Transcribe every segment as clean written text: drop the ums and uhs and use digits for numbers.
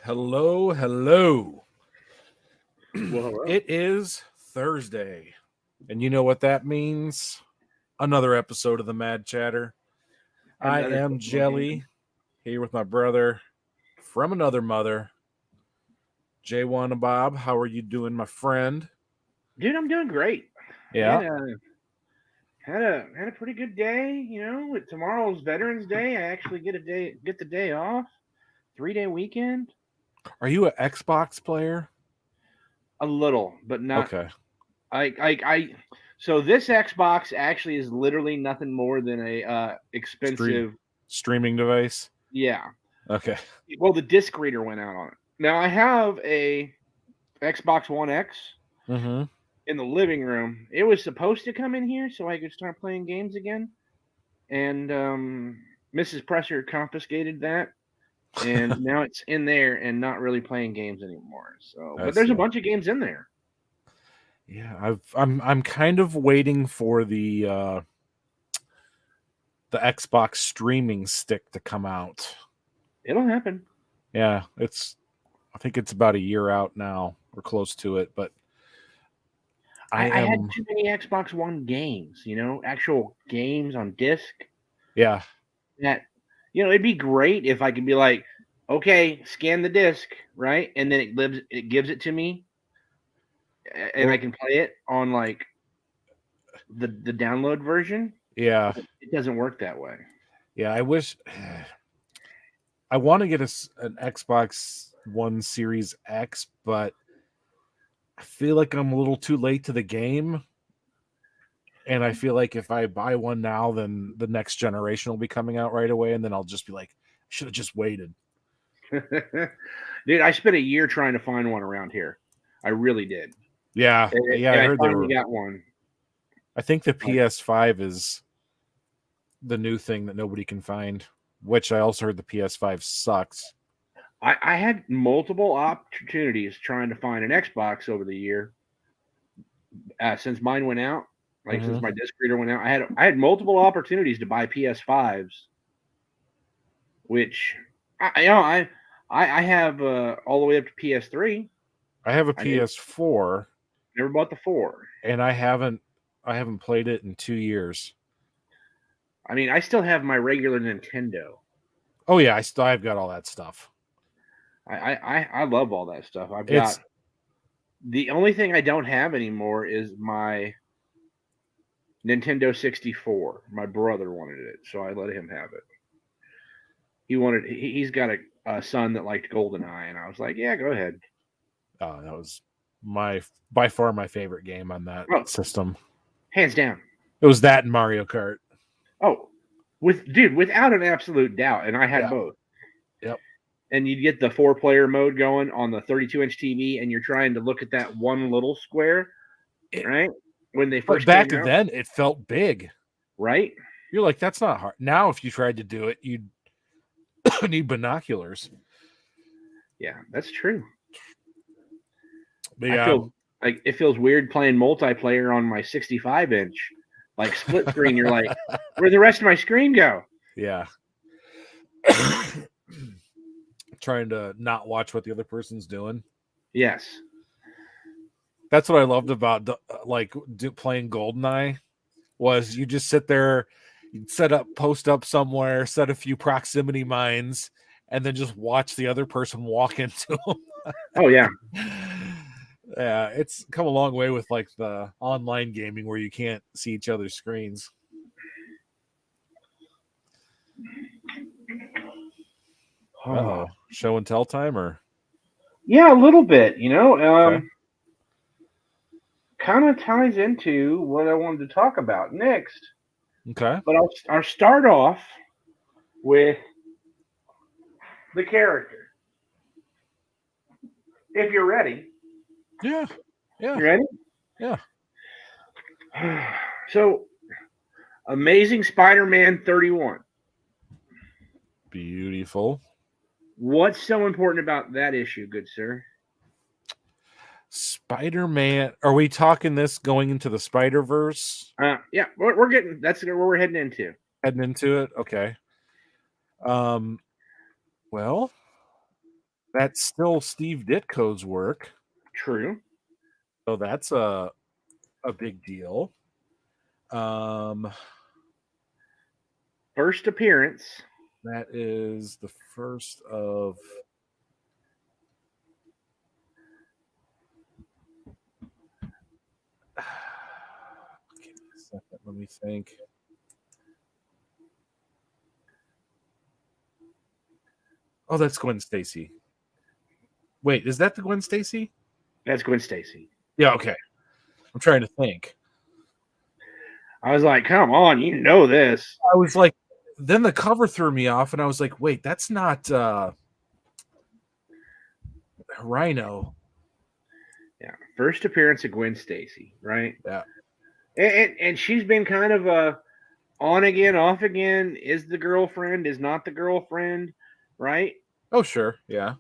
Hello, hello. Well, hello. It is Thursday, and you know what that means? Another episode of the Mad Chatter. I Another am football Jelly, here with my brother from another mother, J1 Bob. How are you doing, my friend? Dude, I'm doing great. Yeah. Had a pretty good day. Tomorrow's Veterans Day. I actually get the day off. 3-day weekend. Are you an Xbox player? A little, but not. Okay. I. So this Xbox actually is literally nothing more than a expensive. Streaming device? Yeah. Okay. Well, the disc reader went out on it. Now I have a Xbox One X Mm-hmm. in the living room. It was supposed to come in here so I could start playing games again. And Mrs. Presser confiscated that, and now it's in there and not really playing games anymore. So, I but there's a see. bunch of games in there. Yeah, I'm kind of waiting for the Xbox streaming stick to come out. It'll happen. Yeah, I think it's about a year out now. We're close to it, but I had too many Xbox One games, actual games on disc. Yeah. That, it'd be great if I could be like, okay, scan the disc, right, and then it gives it to me, and I can play it on like the download version. Yeah. It doesn't work that way. Yeah, I wish I want to get an Xbox One Series X, but I feel like I'm a little too late to the game. And I feel like if I buy one now, then the next generation will be coming out right away, and then I'll just be like, I should have just waited. Dude, I spent a year trying to find one around here. I really did. Yeah, And I I heard finally got one. I think the PS5 is the new thing that nobody can find, which I also heard the PS5 sucks. I had multiple opportunities trying to find an Xbox over the year. Since mine went out, since my disc reader went out, I had multiple opportunities to buy PS5s, which I have all the way up to PS3. I have a PS4. Never bought the 4, and I haven't played it in 2 years. I mean, I still have my regular Nintendo. Oh yeah, I've got all that stuff. I love all that stuff. I've got the only thing I don't have anymore is my Nintendo 64. My brother wanted it, so I let him have it. He's got a son that liked GoldenEye, and I was like, yeah, go ahead. That was by far my favorite game on that system. Hands down. It was that and Mario Kart. Oh, without an absolute doubt. And I had both. Yep. And you'd get the 4-player mode going on the 32-inch TV, and you're trying to look at that one little square, right? When they first back came out. then, it felt big, right? You're like, that's not hard. Now, if you tried to do it, you'd need binoculars. Yeah, that's true. But I feel like it feels weird playing multiplayer on my 65-inch, like split screen. You're like, where'd the rest of my screen go? Yeah. Trying to not watch what the other person's doing. Yes. That's what I loved about playing GoldenEye was you just sit there, you'd post up somewhere, set a few proximity mines, and then just watch the other person walk into them. Oh, yeah. Yeah, it's come a long way with like the online gaming where you can't see each other's screens. Oh, show and tell time, or? Yeah, a little bit, okay. Kind of ties into what I wanted to talk about next. Okay. But I'll start off with the character. If you're ready. Yeah. Yeah. You ready? Yeah. So, Amazing Spider-Man 31. Beautiful. What's so important about that issue, good sir? Spider-Man. Are we talking this going into the Spider-Verse? Yeah, we're getting. That's where we're heading into. Heading into it, okay. Well, That's still Steve Ditko's work. True. So that's a big deal. First appearance. That is the first of. Give me a second. Let me think. Oh, that's Gwen Stacy. Wait, is that the Gwen Stacy? That's Gwen Stacy. Yeah, okay. I'm trying to think. I was like, come on, you know this. I was like, then the cover threw me off, and I was like, wait, that's not Rhino. Yeah, first appearance of Gwen Stacy, right? Yeah. And she's been kind of a on again, off again. Is the girlfriend? Is not the girlfriend? Right? Oh, sure. Yeah.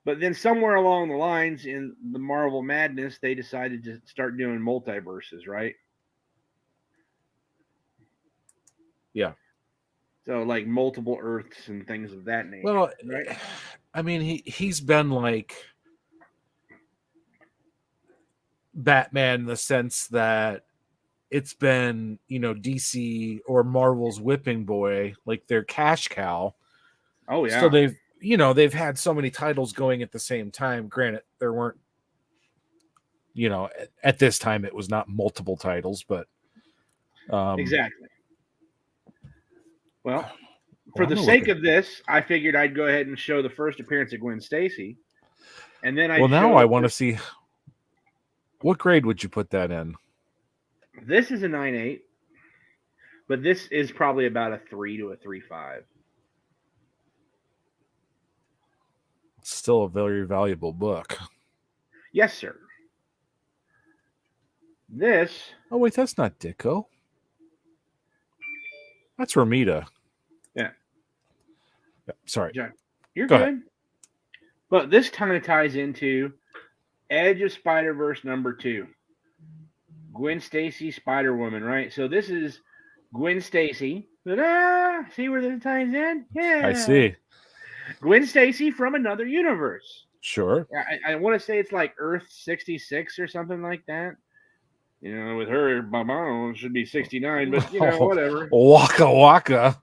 But then somewhere along the lines in the Marvel madness, they decided to start doing multiverses, right? Yeah. So like multiple Earths and things of that nature. Well, right? I mean, he's been like Batman in the sense that it's been, DC or Marvel's whipping boy, like their cash cow. Oh yeah. So they've had so many titles going at the same time. Granted, there weren't, at this time it was not multiple titles, but exactly. Well, for the sake of this, I figured I'd go ahead and show the first appearance of Gwen Stacy, and then now I want to see what grade would you put that in. This is a 9.8, but this is probably about a 3 to a 3.5. Still a very valuable book. Yes, sir. This. Oh wait, that's not Ditko. That's Romita. Yeah. Sorry. You're good. Ahead. But this kind of ties into Edge of Spider-Verse #2. Gwen Stacy, Spider-Woman, right? So this is Gwen Stacy. See where this ties in? Yeah. I see. Gwen Stacy from another universe. Sure. I want to say it's like Earth 66 or something like that. With her, Mama should be 69, but whatever. Waka waka.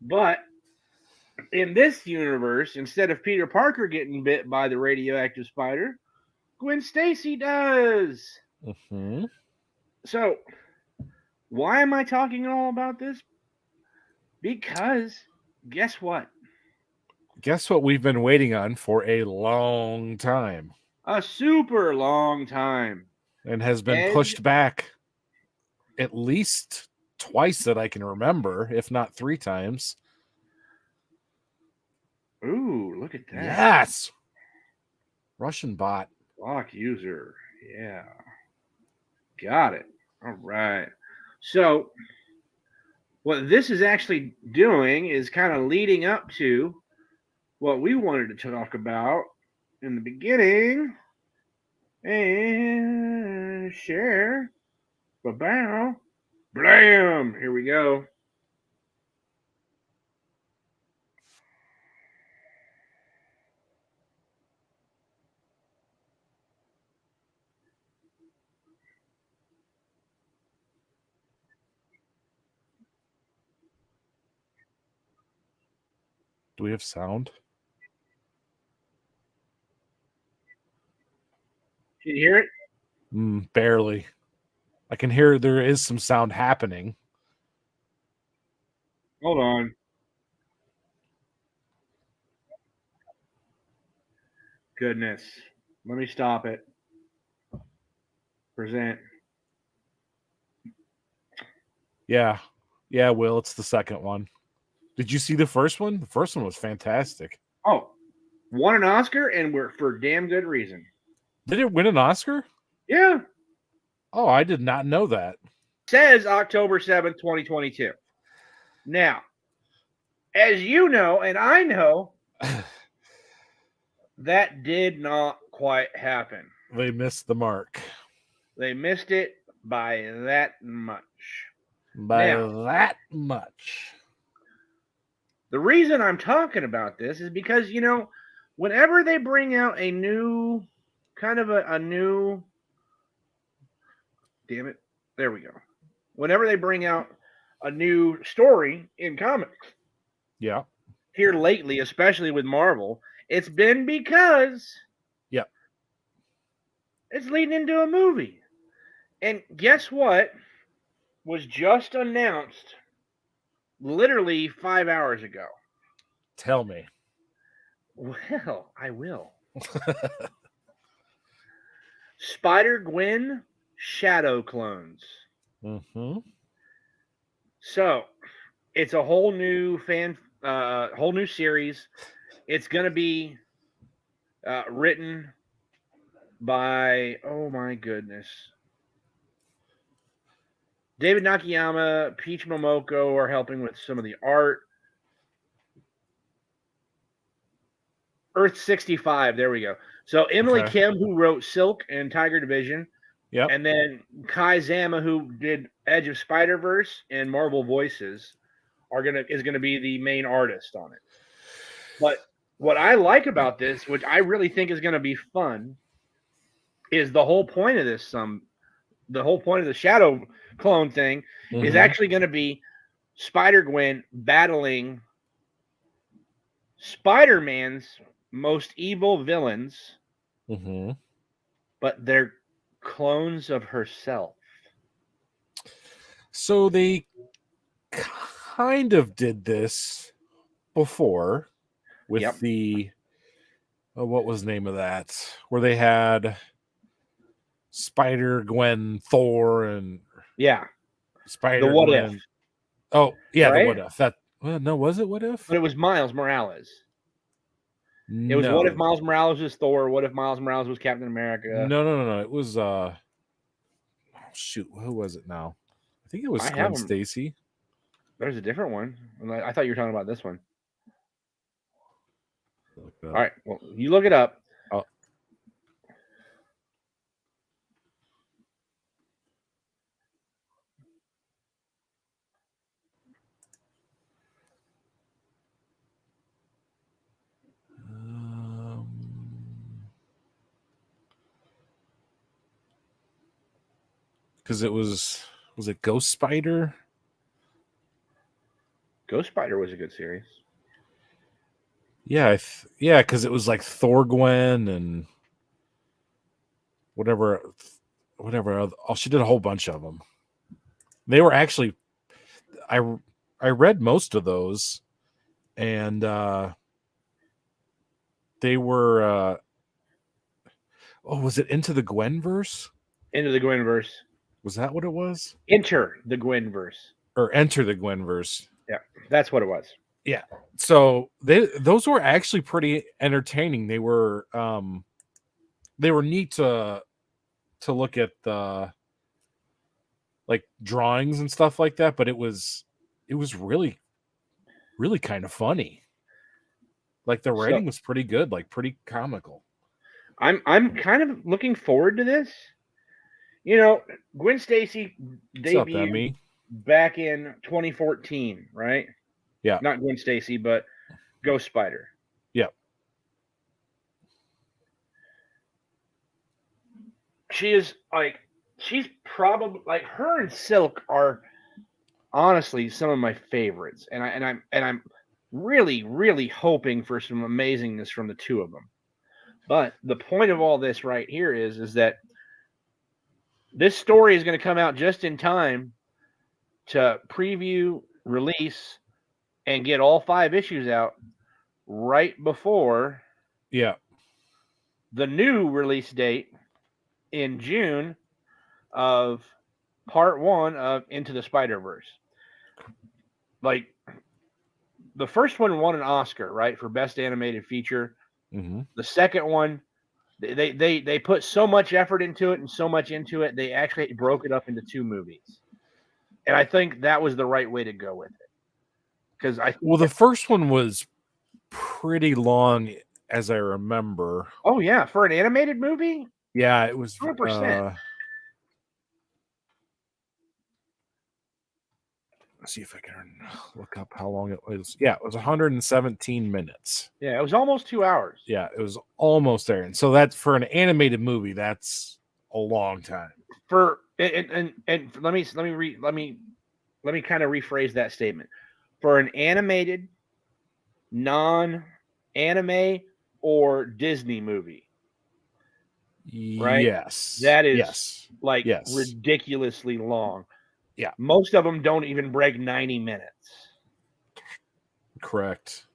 But in this universe, instead of Peter Parker getting bit by the radioactive spider, Gwen Stacy does. Mm-hmm. So, why am I talking all about this? Because guess what? Guess what we've been waiting on for a long time. A super long time. And has been pushed back at least twice that I can remember, if not 3 times. Ooh, look at that. Yes. Russian bot. Lock user. Yeah. Got it. All right. So, what this is actually doing is kind of leading up to what we wanted to talk about in the beginning. And share. Ba-bow. Blam. Here we go. Do we have sound? Can you hear it? Barely. I can hear there is some sound happening. Hold on. Goodness. Let me stop it. Present. Yeah. Yeah, Will, it's the second one. Did you see the first one? The first one was fantastic. Oh, won an Oscar and for damn good reason. Did it win an Oscar? Yeah. Oh, I did not know that. Says October 7th, 2022. Now, as you know, and I know, that did not quite happen. They missed the mark. They missed it by that much. That much. The reason I'm talking about this is because, whenever they bring out a new, kind of a new, damn it, there we go. Whenever they bring out a new story in comics, Yeah. here lately, especially with Marvel, it's been because it's leading into a movie. And guess what was just announced literally 5 hours ago? Tell me. Well, I will. Spider-Gwen Shadow Clones. Mm-hmm. So, it's a whole new whole new series. It's going to be written by, oh my goodness, David Nakayama, Peach Momoko are helping with some of the art. Earth 65, there we go. So Emily Kim, who wrote Silk and Tiger Division, and then Kai Zama, who did Edge of Spider-Verse and Marvel Voices, is gonna be the main artist on it. But what I like about this, which I really think is gonna be fun, is the whole point of this. The whole point of the Shadow Clone thing is actually going to be Spider-Gwen battling Spider-Man's most evil villains, but they're clones of herself. So they kind of did this before with the what was the name of that? Where they had Spider-Gwen, Thor, and Spider-Gwen. The What If. Oh, yeah, right? the What If. That no, was it What If? But it was Miles Morales. No. It was What If Miles Morales was Thor? What if Miles Morales was Captain America? No. It was oh shoot, who was it now? I think it was Gwen Stacy. There's a different one. I thought you were talking about this one. All right, well, you look it up. Oh. Because it was it Ghost Spider? Ghost Spider was a good series. Yeah, because it was like Thor, Gwen, and whatever. Oh, she did a whole bunch of them. They were actually, I read most of those, and they were. Was it Into the Gwenverse? Into the Gwenverse. Was that what it was? Enter the Gwenverse. Or Enter the Gwenverse. Yeah, that's what it was. Yeah. So those were actually pretty entertaining. They were neat to look at the like drawings and stuff like that, but it was really, really kind of funny. Like the writing was pretty good, like pretty comical. I'm kind of looking forward to this. Gwen Stacy debuted back in 2014, right? Yeah. Not Gwen Stacy, but Ghost Spider. Yeah. She's probably like her and Silk are honestly some of my favorites, and I'm really, really hoping for some amazingness from the two of them. But the point of all this right here is that this story is going to come out just in time to preview, release, and get all 5 issues out right before the new release date in June of part 1 of Into the Spider-Verse. Like, the first one won an Oscar, right, for Best Animated Feature. The second one, they put so much effort into it and so much into it, they actually broke it up into 2 movies. And I think that was the right way to go with it. Because the first one was pretty long, as I remember. Oh yeah, for an animated movie? Yeah, it was 100%. Let's see if I can look up how long it was. Yeah, it was 117 minutes. Yeah, it was almost 2 hours. Yeah, it was almost there. And so that's for an animated movie, that's a long time. And let me kind of rephrase that statement. For an animated, non-anime or Disney movie, right? Yes. That is yes. like Yes. ridiculously long. Yeah. Most of them don't even break 90 minutes. Correct.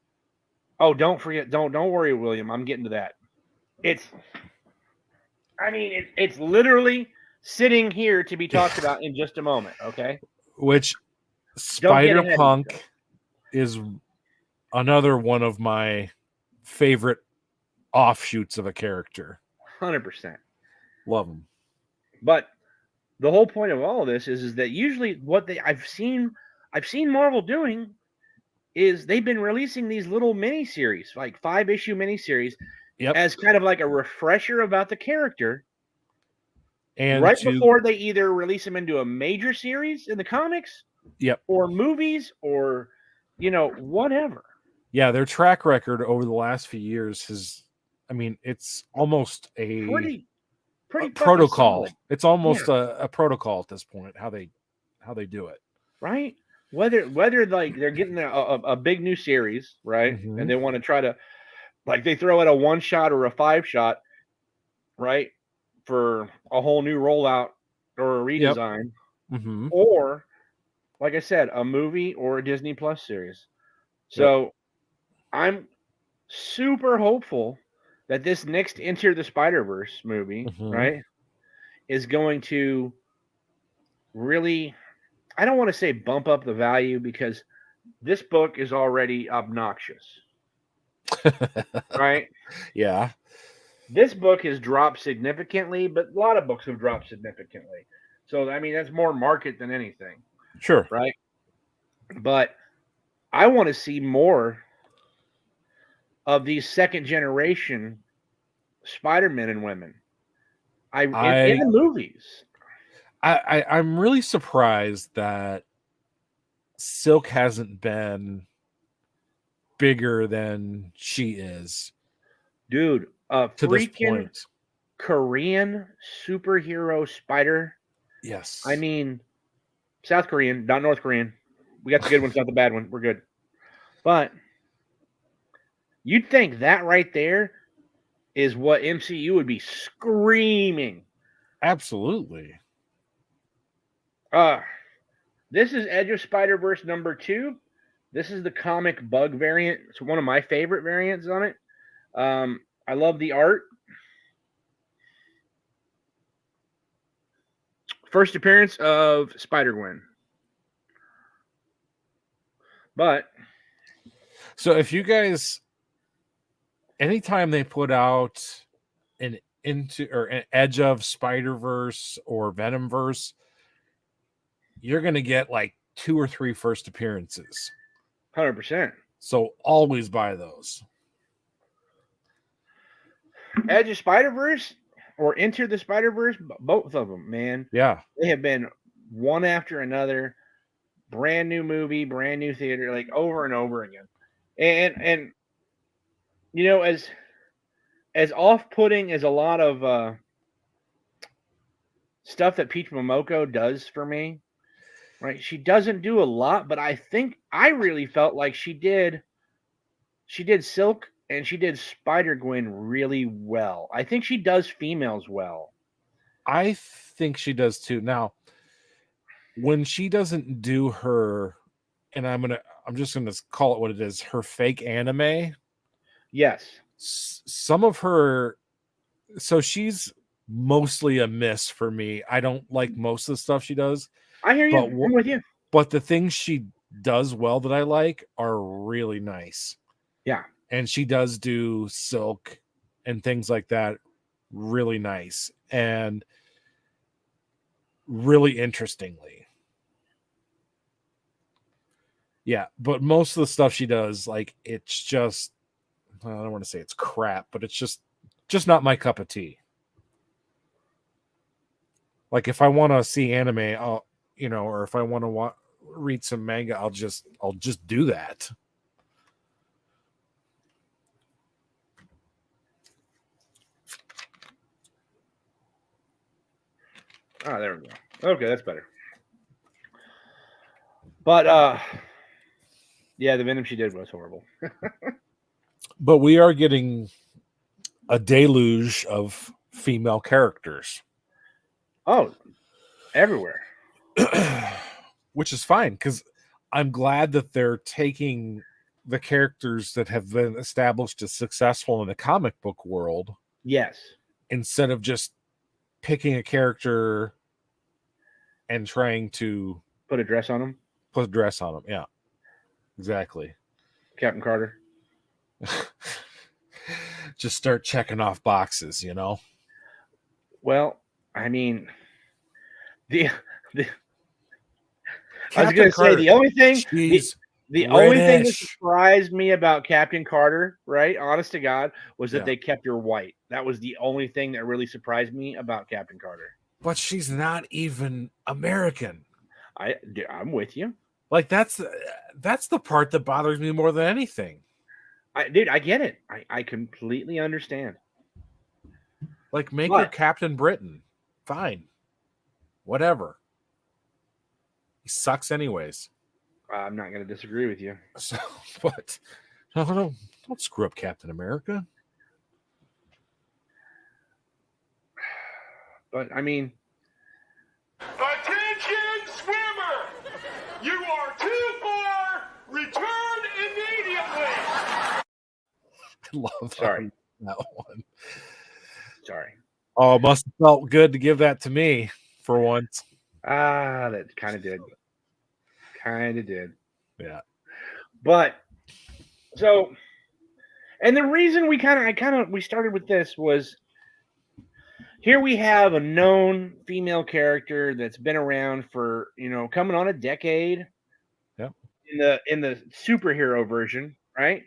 Oh, don't forget, don't worry, William. I'm getting to that. It's literally sitting here to be talked about in just a moment, okay? Which Don't get ahead of Spider-Punk yourself. is another one of my favorite offshoots of a character. 100%. Love him. But the whole point of all of this is that usually what I've seen Marvel doing is they've been releasing these little miniseries, like 5-issue miniseries, as kind of like a refresher about the character. And before they either release them into a major series in the comics, or movies, or whatever. Yeah, their track record over the last few years it's almost a pretty protocol. solid. It's almost a protocol at this point, how they do it. Right? Whether like they're getting a big new series, right? Mm-hmm. And they want to try to, like, they throw out a 1-shot or a 5-shot, right? For a whole new rollout or a redesign. Yep. Mm-hmm. Or, like I said, a movie or a Disney Plus series. So I'm super hopeful that this next Into the Spider-Verse movie, right, is going to really, I don't want to say bump up the value, because this book is already obnoxious. Right? Yeah. This book has dropped significantly, but a lot of books have dropped significantly. So, that's more market than anything. Sure. Right? But I want to see more of these second generation Spider-Men and women. In the movies. I'm really surprised that Silk hasn't been bigger than she is. Dude, to this point. Korean superhero spider. Yes. South Korean, not North Korean. We got the good ones, not the bad one. We're good. But you'd think that right there is what MCU would be screaming. Absolutely. This is Edge of Spider-Verse #2. This is the comic bug variant. It's one of my favorite variants on it. I love the art. First appearance of Spider-Gwen. But so if you guys, anytime they put out an Edge of Spider-Verse or Venomverse, you're going to get like 2 or 3 first appearances. 100%. So always buy those. Edge of Spider-Verse or Into the Spider-Verse, both of them, man. Yeah. They have been one after another. Brand new movie, brand new theater, like over and over again. And as off-putting as a lot of stuff that Peach Momoko does for me, right? She doesn't do a lot, but I really felt like she did Silk and she did Spider-Gwen really well. I think she does females well. I think she does too. Now, when she doesn't do her, and I'm just gonna call it what it is, her fake anime. Yes. Some of her, so she's mostly a miss for me. I don't like most of the stuff she does. I hear you. I'm with you. But the things she does well that I like are really nice. Yeah. And she does do Silk and things like that really nice and really interestingly. Yeah, but most of the stuff she does, like, it's just, I don't want to say it's crap, but it's just not my cup of tea. Like, if I want to see anime, I'll, or if I want to read some manga, I'll just do that. Oh, there we go. Okay, that's better. But yeah, the Venom she did was horrible. But we are getting a deluge of female characters. Oh, everywhere. Which is fine, because I'm glad that they're taking the characters that have been established as successful in the comic book world. Yes. Instead of just picking a character and trying to put a dress on them. Put a dress on them. Yeah, exactly. Captain Carter. Just start checking off boxes, you know? Well, I mean, I was going to say the only thing the only thing that surprised me about Captain Carter, right, honest to God, was that they kept her white. That was the only thing that really surprised me about Captain Carter. But she's not even American. I'm with you. Like that's the part that bothers me more than anything. Dude, I get it. I completely understand. Like, make her Captain Britain. Fine. Whatever. He sucks anyways. I'm not going to disagree with you. So, but don't screw up Captain America. But, I mean... Attention, swimmer! You are too far! Return immediately! I love that one. Sorry. Oh, it must have felt good to give that to me for once. That kind of did. Yeah. But, so... And the reason we started with this was... Here we have a known female character that's been around for, coming on a decade. Yep. In the superhero version, right?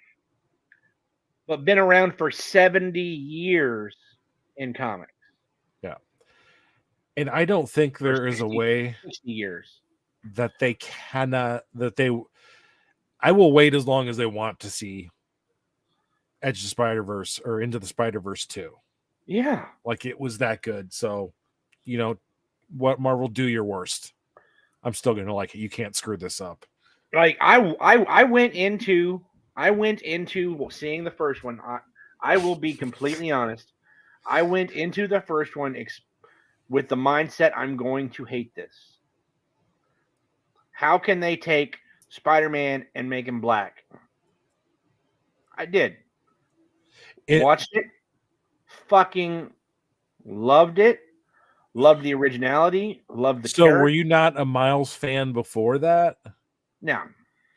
But been around for 70 years in comics. Yeah. And I don't think there is a way 60 years that I will wait as long as they want to see Edge of Spider-Verse or Into the Spider-Verse 2. Yeah. Like, it was that good. So, what, Marvel, do your worst. I'm still going to like it. You can't screw this up. Like, I went into seeing the first one. I will be completely honest. I went into the first one with the mindset I'm going to hate this. How can they take Spider-Man and make him black? I did. Watched it. Fucking loved it. Loved the originality. Loved the character. Were you not a Miles fan before that? No.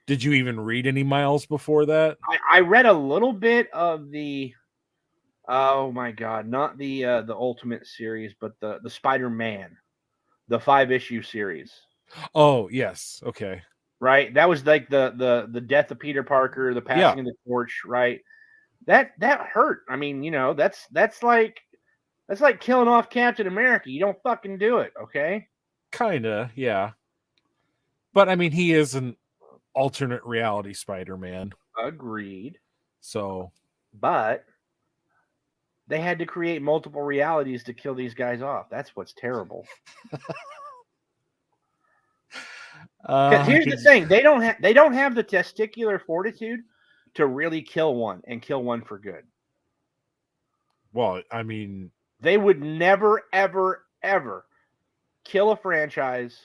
Did you even read any Miles before that? I read a little bit of the oh my god, not the Ultimate series, but the Spider-Man, the 5-issue series. Oh, yes. Okay. Right? That was like the death of Peter Parker, the passing of the torch, right? That hurt. I mean, that's like killing off Captain America. You don't fucking do it, okay? Kinda, yeah. But I mean, he is an alternate reality Spider-Man. Agreed. So, but they had to create multiple realities to kill these guys off. That's what's terrible. Here's the thing: they don't have the testicular fortitude to really kill one and kill one for good. Well, I mean, they would never, ever, ever kill a franchise,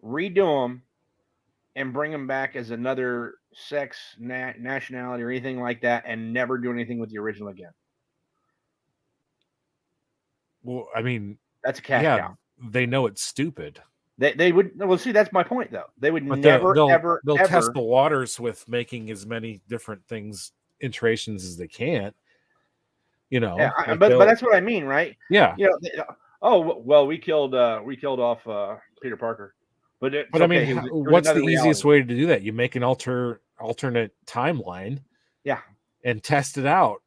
redo them, and bring them back as another sex, nationality, or anything like that, and never do anything with the original again. Well, I mean, that's a cash cow. They know it's stupid. They would. Well, see, that's my point, though. They would but never, they'll test the waters with making as many different things, iterations as they can. Yeah, but that's what I mean, right? Yeah. We killed off Peter Parker, but I mean, what's the easiest way to do that? You make an alternate timeline, and test it out.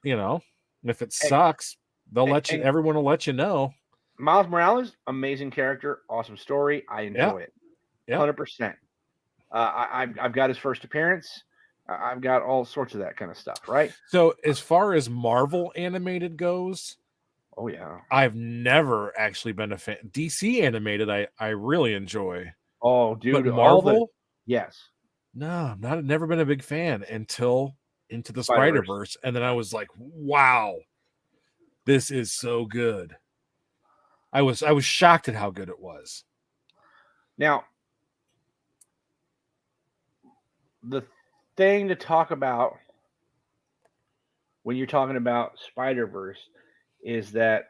And if it sucks, they'll everyone will let you know. Miles Morales, amazing character, awesome story. I enjoy it. Yep. 100%. I've got his first appearance. I've got all sorts of that kind of stuff, right? So as far as Marvel animated goes, Oh yeah. I've never actually been a fan. DC animated, I really enjoy. Oh, But dude, Marvel, yes, no, never been a big fan until Into the Spider-Verse. Spider-Verse. And then I was like, wow, this is so good. I was shocked at how good it was. Now, the thing to talk about when you're talking about Spider-Verse is that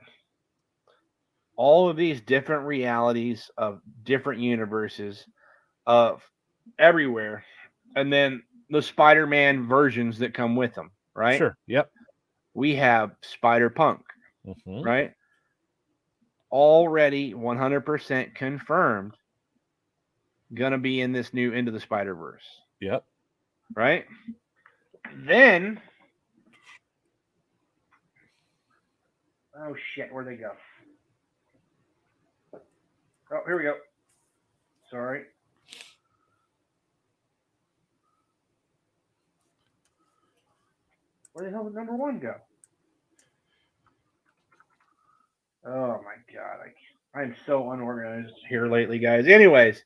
all of these different realities of different universes of everywhere, and then the Spider-Man versions that come with them, right? Sure. Yep. We have Spider-Punk, Mhm. right? Already 100% confirmed gonna be in this new Into the Spider-Verse, Yep. right? Then, oh shit, where'd they go? Oh, here we go. Sorry. Where the hell did number one go? Oh my god, I'm so unorganized here lately, guys. Anyways,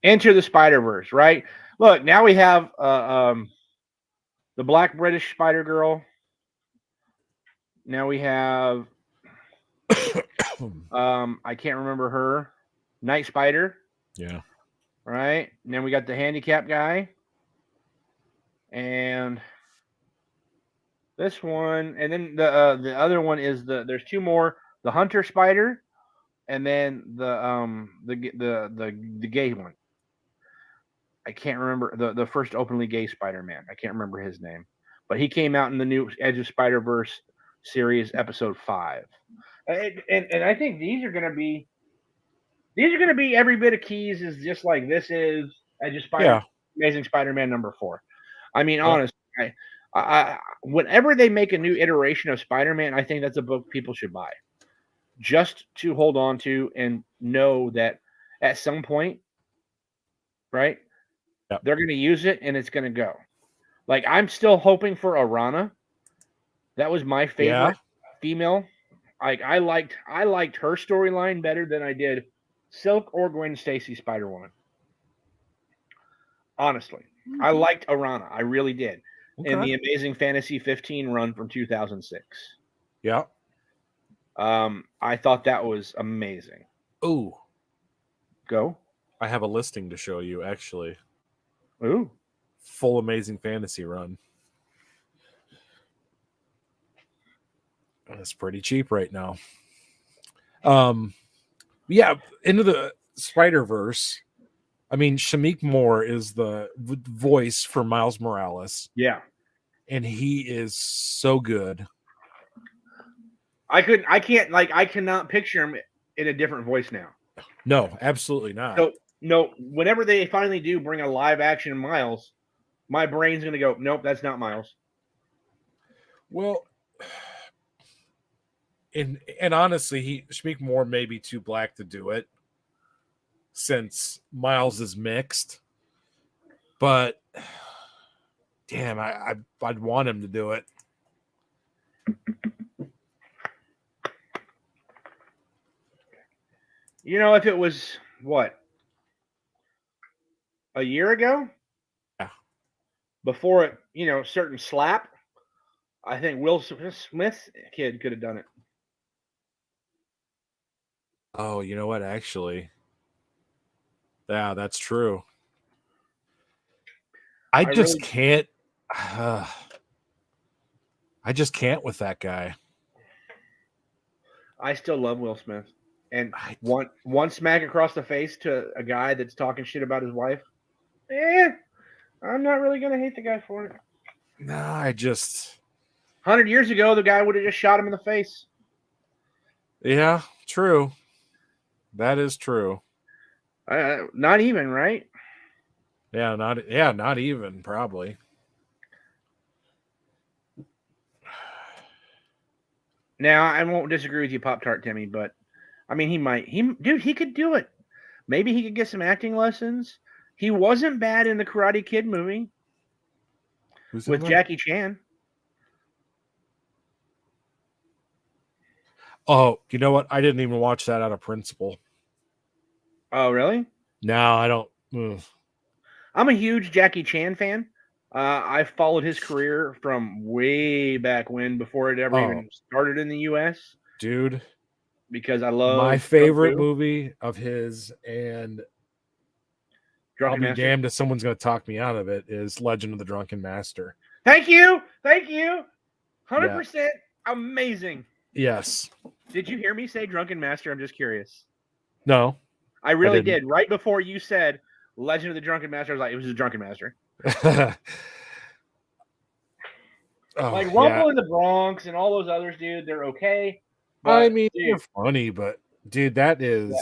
Enter the Spider-Verse, right? Look, now we have the Black British Spider Girl. Now we have I can't remember her. Night Spider, Yeah. right? And then we got the handicap guy. And this one, and then the other one is there's two more, the Hunter Spider, and then the gay one. I can't remember the first openly gay Spider-Man. I can't remember his name, but he came out in the new Edge of Spider-Verse series, episode 5. And I think these are gonna be every bit of keys is just like this is Edge of Yeah. Amazing Spider-Man number 4. I mean, Yep. honestly, whenever they make a new iteration of Spider-Man, I think that's a book people should buy, just to hold on to and know that at some point, right? Yep. They're going to use it and it's going to go. Like, I'm still hoping for Arana. That was my favorite female. Like, I liked her storyline better than I did Silk or Gwen Stacy Spider-Woman. Honestly, I liked Arana. I really did. Okay. In the Amazing Fantasy 15 run from 2006. Yeah. I thought that was amazing. Ooh. Go. I have a listing to show you, actually. Ooh. Full Amazing Fantasy run. It's pretty cheap right now. Yeah, Into the Spider-Verse. I mean, Shamik Moore is the voice for Miles Morales. Yeah. And he is so good. I cannot picture him in a different voice now. No, absolutely not. So, no, whenever they finally do bring a live action Miles, my brain's going to go, nope, that's not Miles. Well, and honestly, Shamik Moore may be too black to do it since Miles is mixed. But damn, I'd want him to do it. You know, if it was what, a year ago? Yeah. Before it, certain slap, I think Will Smith kid could have done it. Oh, you know what? Actually, yeah, that's true. I just can't. I just can't with that guy. I still love Will Smith. And one smack across the face to a guy that's talking shit about his wife. I'm not really going to hate the guy for it. No, I just 100 years ago, the guy would have just shot him in the face. Yeah, true. That is true. Not even, right? Yeah, not even probably. Now, I won't disagree with you, Pop Tart Timmy, but I mean, he could do it. Maybe he could get some acting lessons. He wasn't bad in the Karate Kid movie Who's with in that? Jackie Chan. Oh, you know what? I didn't even watch that out of principle. Oh, really? No, I don't. Ugh. I'm a huge Jackie Chan fan. I followed his career from way back when, before it ever Oh, even started in the U.S. dude, because I my love Kung favorite Fu. movie of his, and I'll Drunken be Master. damned if someone's going to talk me out of it, is Legend of the Drunken Master. Thank you. 100% Yeah. amazing. Yes. Did you hear me say Drunken Master? I'm just curious. No. I really didn't. did. Right before you said Legend of the Drunken Master, I was like, it was a Drunken Master. Like Rumble in the Bronx and all those others, dude, they're okay. But, I mean, dude, they're funny, but dude, that is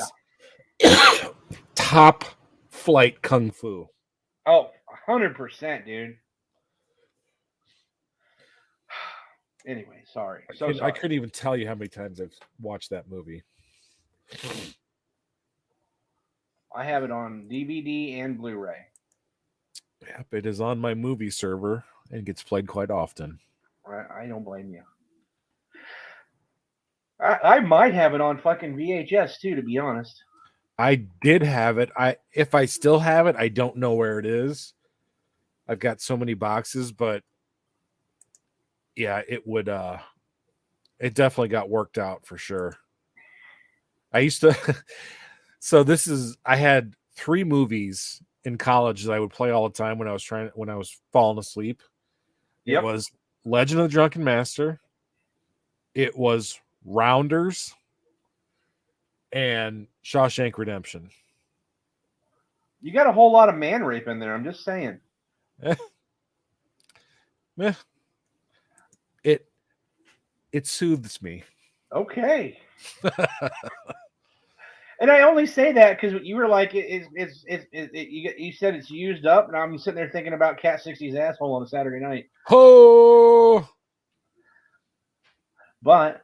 top flight kung fu. oh, 100%, dude. Anyway, sorry. I couldn't even tell you how many times I've watched that movie. I have it on DVD and Blu-ray. Yep, it is on my movie server and gets played quite often. I don't blame you. I might have it on fucking VHS too, to be honest. I did have it. If I still have it, I don't know where it is. I've got so many boxes, but yeah, it would it definitely got worked out for sure. I used to so I had 3 movies in college that I would play all the time when I was falling asleep. Yep. It was Legend of the Drunken Master. It was Rounders and Shawshank Redemption. You got a whole lot of man rape in there. I'm just saying. It soothes me. Okay. And I only say that because you were like, you said it's used up, and I'm sitting there thinking about Cat 60's asshole on a Saturday night. Ho! But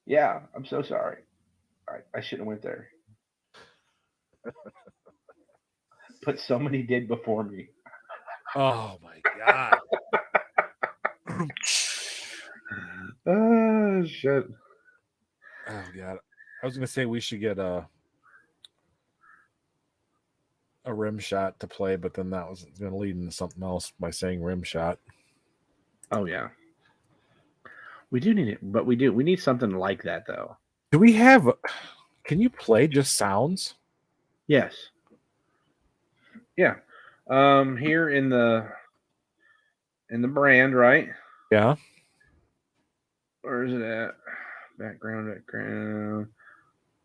yeah, I'm so sorry. I shouldn't have went there. But somebody did before me. Oh my god. Oh shit. Oh god. I was gonna say we should get a rim shot to play, but then that was gonna lead into something else by saying rim shot. Oh yeah. We do need it, but we need something like that though. Do we have can you play just sounds? Yes. Yeah. Here in the brand, right? Yeah. Where is it at? Background.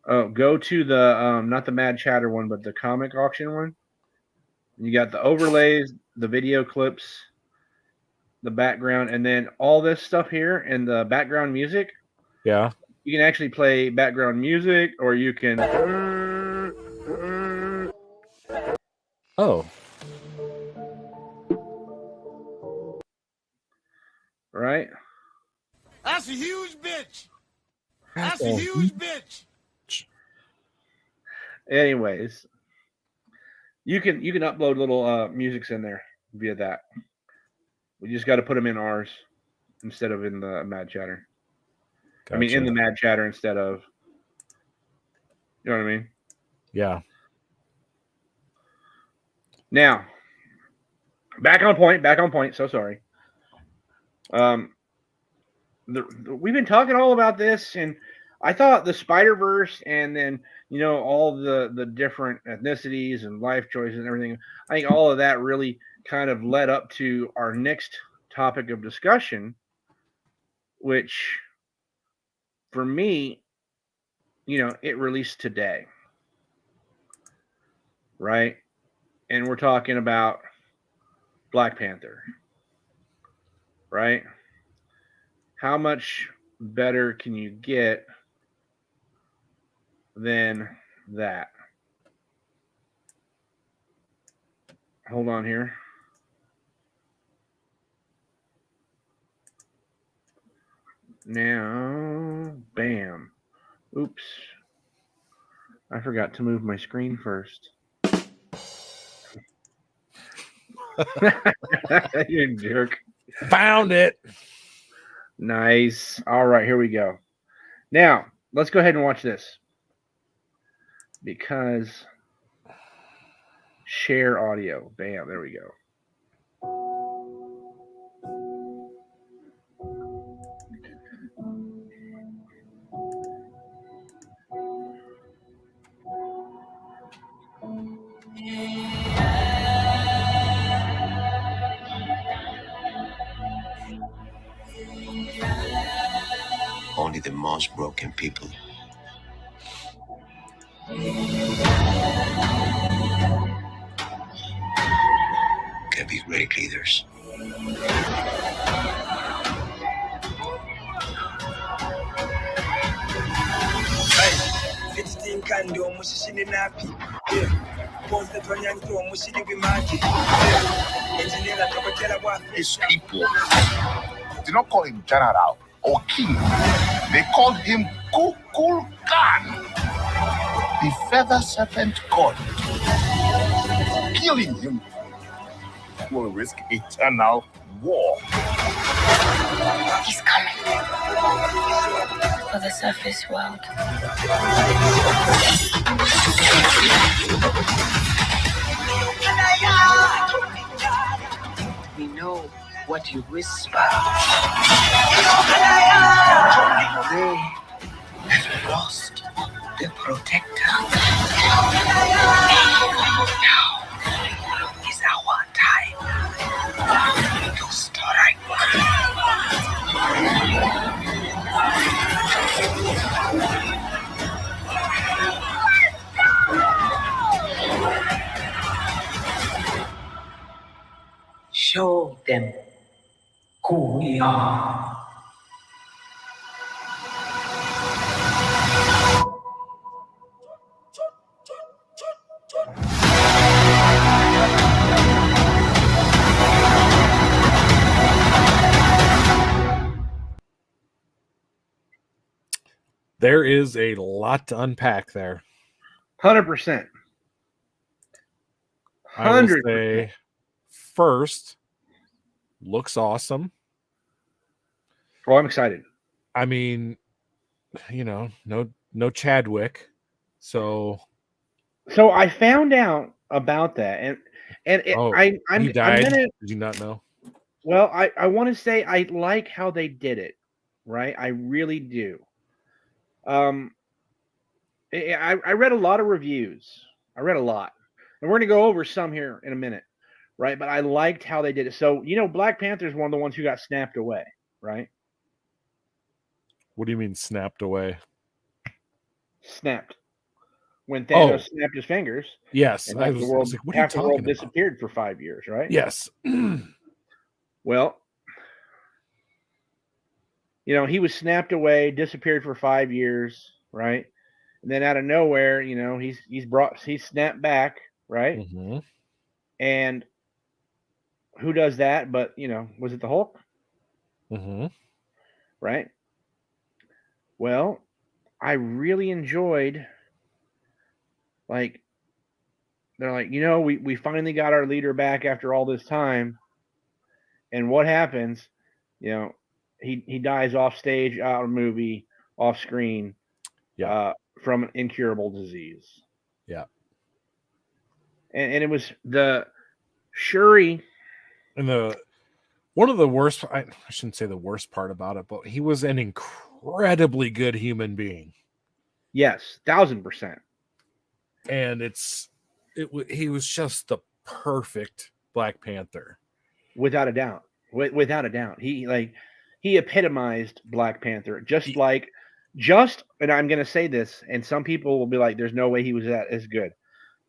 Oh, go to the not the Mad Chatter one, but the comic auction one. You got the overlays, the video clips, the background, and then all this stuff here and the background music. Yeah. You can actually play background music, or you can. Oh. Right? That's a huge bitch. That's a huge bitch. Anyways, you can upload little musics in there via that. We just got to put them in ours instead of in the Mad Chatter. Gotcha. I mean, in the Mad Chatter instead of. You know what I mean? Yeah. Now, back on point. So sorry. We've been talking all about this, and I thought the Spider-Verse, and then all the different ethnicities and life choices and everything. I think all of that really kind of led up to our next topic of discussion, which, for me, it released today, right? And we're talking about Black Panther, right? How much better can you get than that? Hold on here. Now, bam. Oops. I forgot to move my screen first. You jerk. Found it. Nice. All right, here we go. Now, let's go ahead and watch this. Because share audio. Bam, there we go. Only the most broken people can be great leaders. His people did not call him general or king. They called him Kukul Khan, the feather serpent god. Killing him will risk eternal war. He's coming for the surface world. We know what you whisper. They have lost the protector. Now is our time to strike. Show them who we are. There is a lot to unpack there. 100%. I will 100%. say, first, looks awesome. Oh, I'm excited. I mean, you know, no Chadwick, so I found out about that, and I'm he died. I'm gonna, Did you not know? well, I want to say I like how they did it, right? I really do. I read a lot of reviews. I read a lot, and we're gonna go over some here in a minute, right? But I liked how they did it. So Black Panther is one of the ones who got snapped away, right? What do you mean snapped away? Snapped when Thanos snapped his fingers. Yes, And I half was the world, like, what are you half the world talking about? disappeared for 5 years, right? Yes. Well, he was snapped away, disappeared for 5 years, right? And then out of nowhere, he's snapped back, right? Mm-hmm. And who does that? But was it the Hulk? Mm-hmm. Right? Well, I really enjoyed, like, they're like, we finally got our leader back after all this time. And what happens? He dies off stage, out of movie, off screen, from an incurable disease. Yeah. And it was the Shuri. And one of the worst, I shouldn't say the worst part about it, but he was an incredibly good human being. Yes, 1,000%. And he was just the perfect Black Panther. Without a doubt. Without a doubt. He epitomized Black Panther. And I'm going to say this, and some people will be like, there's no way he was that as good.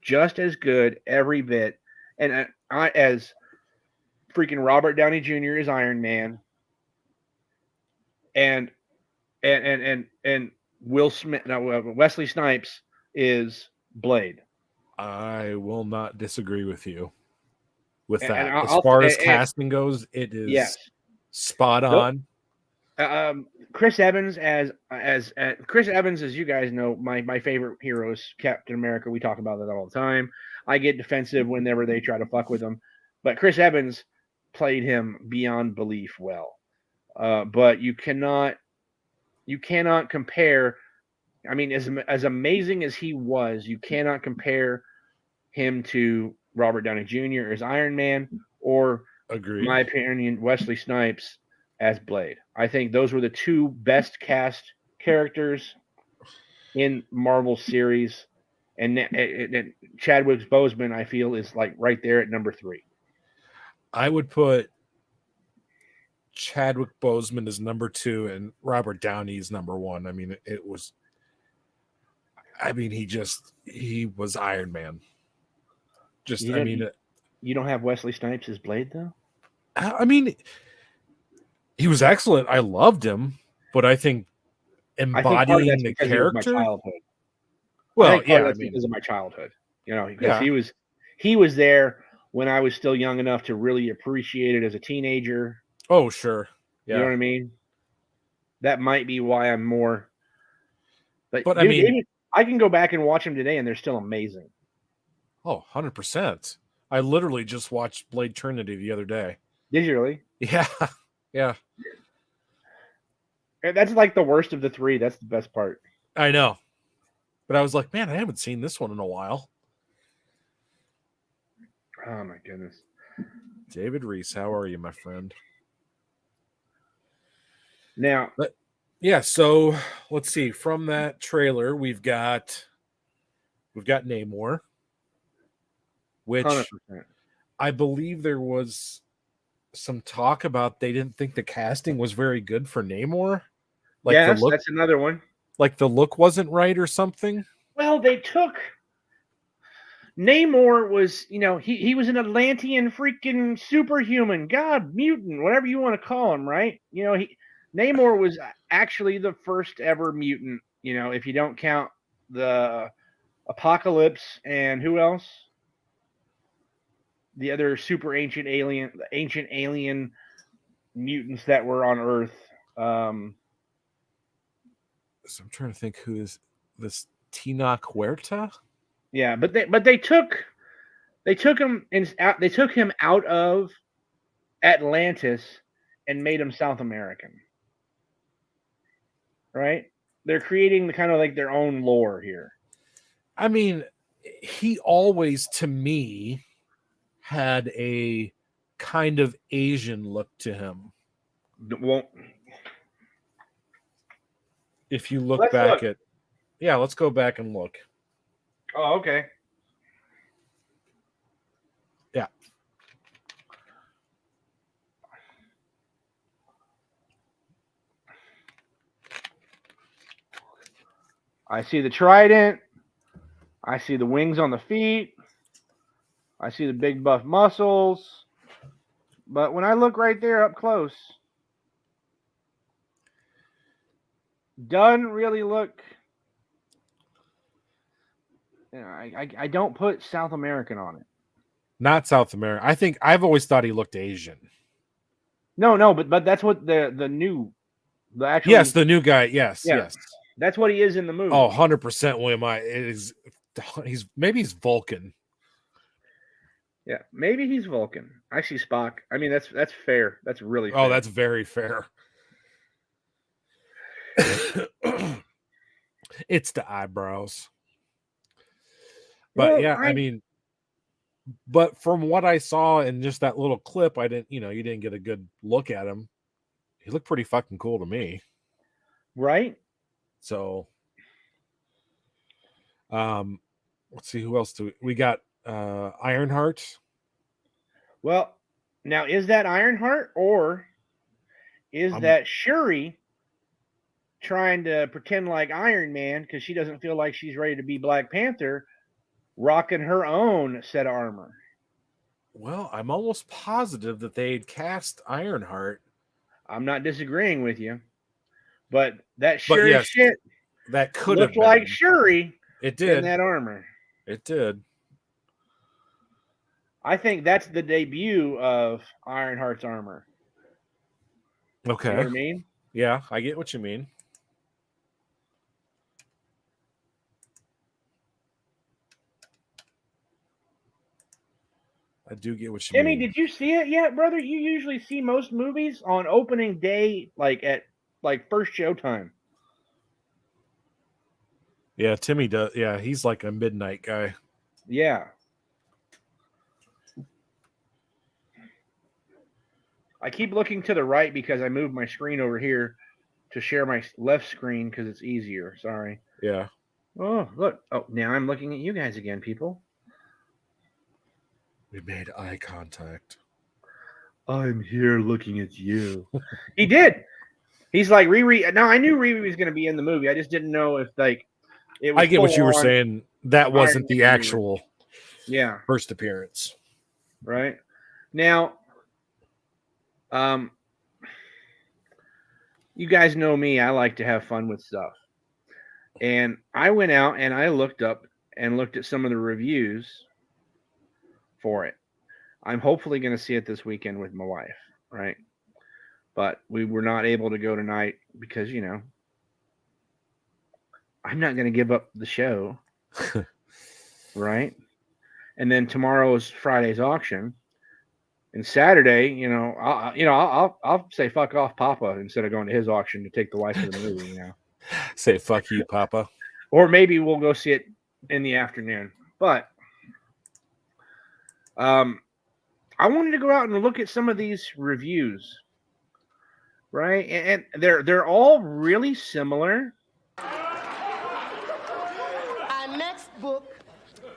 Just as good, every bit. And as freaking Robert Downey Jr. is Iron Man, and Will Smith, Wesley Snipes is Blade. I will not disagree with you with that. And as far as casting goes, it is spot on. Chris Evans as Chris Evans, as you guys know, my favorite hero is Captain America. We talk about that all the time. I get defensive whenever they try to fuck with him, but Chris Evans played him beyond belief well. But you cannot compare. I mean, as amazing as he was, you cannot compare him to Robert Downey Jr. as Iron Man, or, Agreed. in my opinion, Wesley Snipes as Blade. I think those were the two best cast characters in Marvel series, and Chadwick Boseman, I feel, is like right there at number 3. I would put Chadwick Boseman as number 2 and Robert Downey is number 1. I mean, he was Iron Man. You don't have Wesley Snipes as Blade, though? I mean, he was excellent. I loved him, but I think embodying the character. Well, yeah, because of my childhood, because he was there when I was still young enough to really appreciate it as a teenager. Oh, sure. Yeah. You know what I mean? That might be why I'm more. But I mean, I can go back and watch them today, and they're still amazing. Oh, 100%. I literally just watched Blade Trinity the other day. Did you really? Yeah. Yeah. That's like the worst of the 3. That's the best part. I know. But I was like, man, I haven't seen this one in a while. Oh, my goodness. David Reese, how are you, my friend? Now, yeah, so let's see. From that trailer, we've got Namor, which 100%. I believe there was some talk about they didn't think the casting was very good for Namor. Like yes, that's another one. Like the look wasn't right or something. Well, they took Namor was, he was an Atlantean freaking superhuman, god, mutant, whatever you want to call him, right? Namor was actually the first ever mutant, if you don't count the Apocalypse and who else? The other super ancient alien mutants that were on Earth. So I'm trying to think who is this Tenoch Huerta? Yeah, but they took him out of Atlantis and made him South American. Right? They're creating the kind of like their own lore here. I mean, he always to me had a kind of Asian look to him. Well, if you look back at, let's go back and look. Oh, okay. Yeah. I see the trident. I see the wings on the feet. I see the big buff muscles. But when I look right there up close, doesn't really look. I don't put South American on it. Not South American. I think I've always thought he looked Asian. No, but that's what the actual. Yes, the new guy. Yes. That's what he is in the movie. Oh, 100% William. Maybe he's Vulcan. Yeah, maybe he's Vulcan. I see Spock. I mean, that's fair. That's really fair. Oh, that's very fair. It's the eyebrows. But I mean, but from what I saw in just that little clip, you didn't get a good look at him. He looked pretty fucking cool to me. Right? So, let's see who else we got. Ironheart. Well, now is that Ironheart or is that Shuri trying to pretend like Iron Man because she doesn't feel like she's ready to be Black Panther, rocking her own set of armor? Well, I'm almost positive that they'd cast Ironheart. I'm not disagreeing with you, but that Shuri shit that could looked have like Shuri. It did in that armor. It did. I think that's the debut of Ironheart's armor. Okay. You know what I mean? Yeah, I get what you mean. I do get what you Timmy, mean. did you see it yet, brother? You usually see most movies on opening day, like at first showtime. Yeah, Timmy does. Yeah, he's like a midnight guy. Yeah. I keep looking to the right because I moved my screen over here to share my left screen because it's easier. Sorry. Yeah. Oh, look. Oh, now I'm looking at you guys again, people. We made eye contact. I'm here looking at you. He did. He's like Riri. Now I knew Riri was going to be in the movie. I just didn't know if like it was. I get what you were full-on saying. That wasn't Iron the Man actual Yeah. first appearance. Right. Now, you guys know me. I like to have fun with stuff, and I went out and I looked at some of the reviews for it. I'm hopefully going to see it this weekend with my wife, right? But we were not able to go tonight because, I'm not going to give up the show, right? And then tomorrow is Friday's auction, and Saturday, I'll say fuck off, Papa, instead of going to his auction to take the wife to the movie, Say fuck you, Papa. Or maybe we'll go see it in the afternoon. But I wanted to go out and look at some of these reviews, right? And they're all really similar. Our next book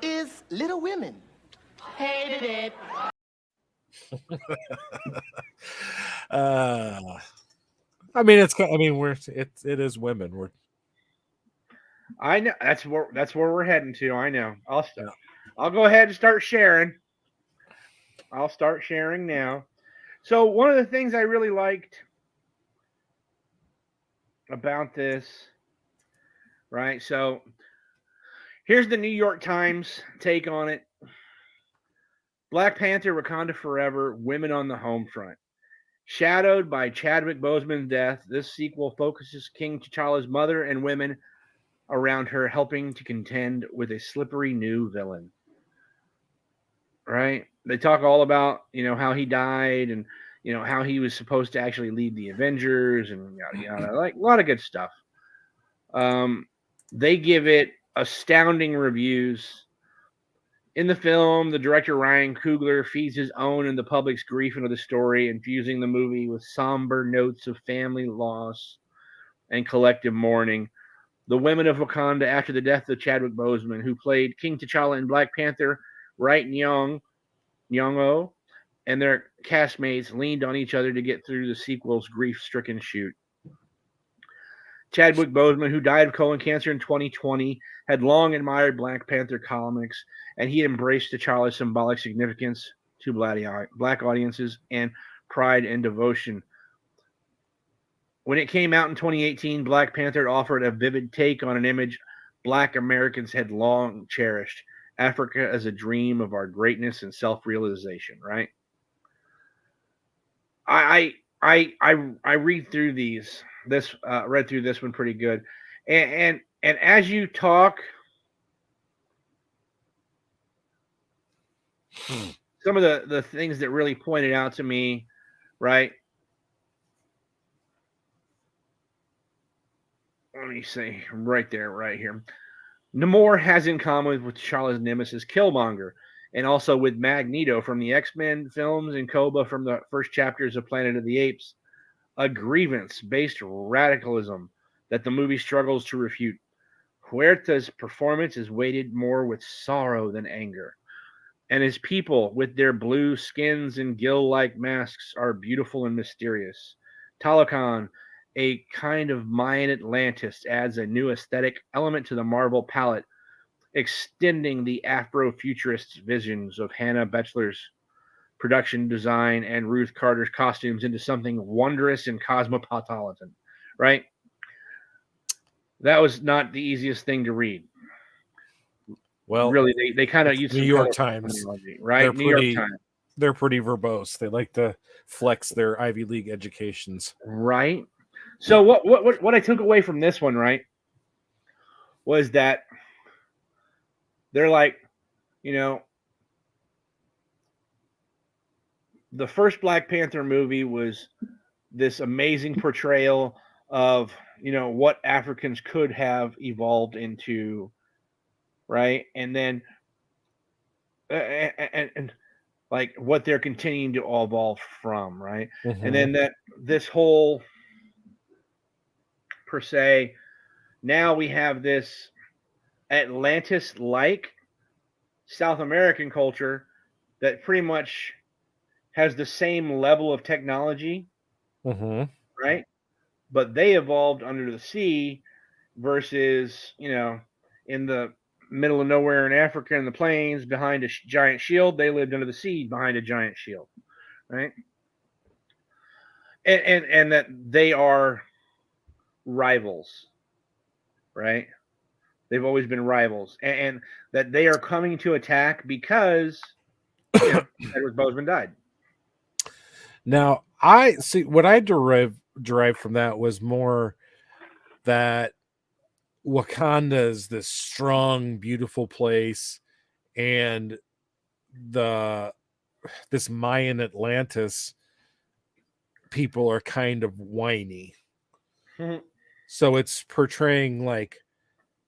is Little Women. Hated it. I mean, it is women. I know that's where we're heading to. I know. I'll go ahead and start sharing. I'll start sharing now. So one of the things I really liked about this, right? So here's the New York Times take on it. Black Panther: Wakanda Forever, Women on the Home Front. Shadowed by Chadwick Boseman's death, this sequel focuses King T'Challa's mother and women around her, helping to contend with a slippery new villain. Right? They talk all about, how he died and, how he was supposed to actually lead the Avengers and yada yada. Like a lot of good stuff. They give it astounding reviews. In the film, the director Ryan Coogler feeds his own and the public's grief into the story, infusing the movie with somber notes of family loss and collective mourning. The women of Wakanda, after the death of Chadwick Boseman, who played King T'Challa in Black Panther, Right Nyong'o, and their castmates leaned on each other to get through the sequel's grief-stricken shoot. Chadwick Boseman, who died of colon cancer in 2020, had long admired Black Panther comics, and he embraced T'Challa's symbolic significance to black audiences and pride and devotion. When it came out in 2018, Black Panther offered a vivid take on an image Black Americans had long cherished: Africa as a dream of our greatness and self-realization. Right? I read through these. Read through this one pretty good, and as you talk, some of the things that really pointed out to me, right? Let me see, right here. Namor has in common with T'Challa's nemesis Killmonger, and also with Magneto from the X-Men films and Koba from the first chapters of Planet of the Apes, a grievance-based radicalism that the movie struggles to refute. Huerta's performance is weighted more with sorrow than anger, and his people, with their blue skins and gill-like masks, are beautiful and mysterious. Talokan, a kind of Mayan Atlantis, adds a new aesthetic element to the Marvel palette, extending the Afrofuturist visions of Hannah Bechtler's production design and Ruth Carter's costumes into something wondrous and cosmopolitan, right? That was not the easiest thing to read. Well, really, they kind of use New York Times, right? New York Times. They're pretty verbose. They like to flex their Ivy League educations. Right. So what I took away from this one, right, was that they're like, you know, the first Black Panther movie was this amazing portrayal of, you know, what Africans could have evolved into, right? And then and like what they're continuing to evolve from, right? And then that this whole per se, now we have this Atlantis like South American culture that pretty much has the same level of technology, right? But they evolved under the sea versus, you know, in the middle of nowhere in Africa in the plains behind a giant shield. They lived under the sea behind a giant shield, right? And that they are rivals, right? They've always been rivals, and that they are coming to attack because Edward Boseman died. Now, I see what I derived from that was more that Wakanda is this strong, beautiful place, and this Mayan Atlantis people are kind of whiny. So it's portraying like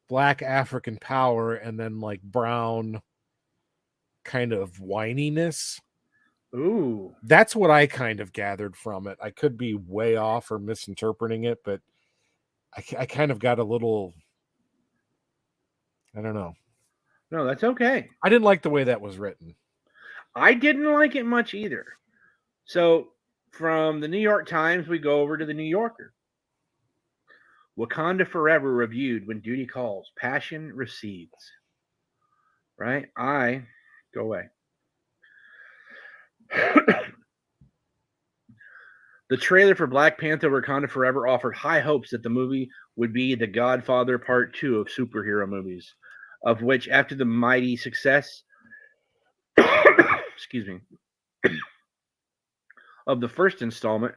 Black African power and then like brown kind of whininess. Ooh, that's what I kind of gathered from it. I could be way off or misinterpreting it, but I kind of got a little, I don't know. No, that's okay. I didn't like the way that was written. I didn't like it much either. So from the New York Times, we go over to the New Yorker. Wakanda Forever reviewed when duty calls. Passion recedes. Right? Go away. The trailer for Black Panther Wakanda Forever offered high hopes that the movie would be The Godfather Part 2 of superhero movies, of which, after the mighty success excuse me, of the first installment,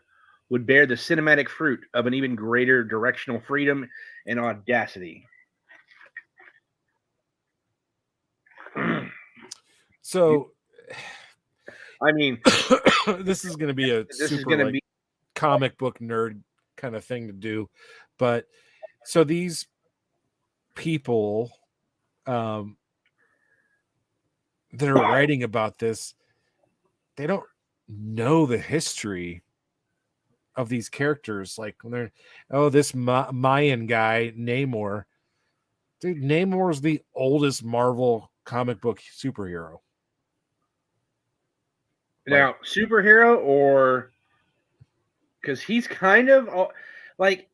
would bear the cinematic fruit of an even greater directional freedom and audacity. So, I mean, this is going to be a super comic book nerd kind of thing to do, but so these people that are writing about this, they don't know the history of these characters. Like when they're, this Mayan guy Namor, dude, Namor is the oldest Marvel comic book superhero. Now, superhero, or because he's kind of like,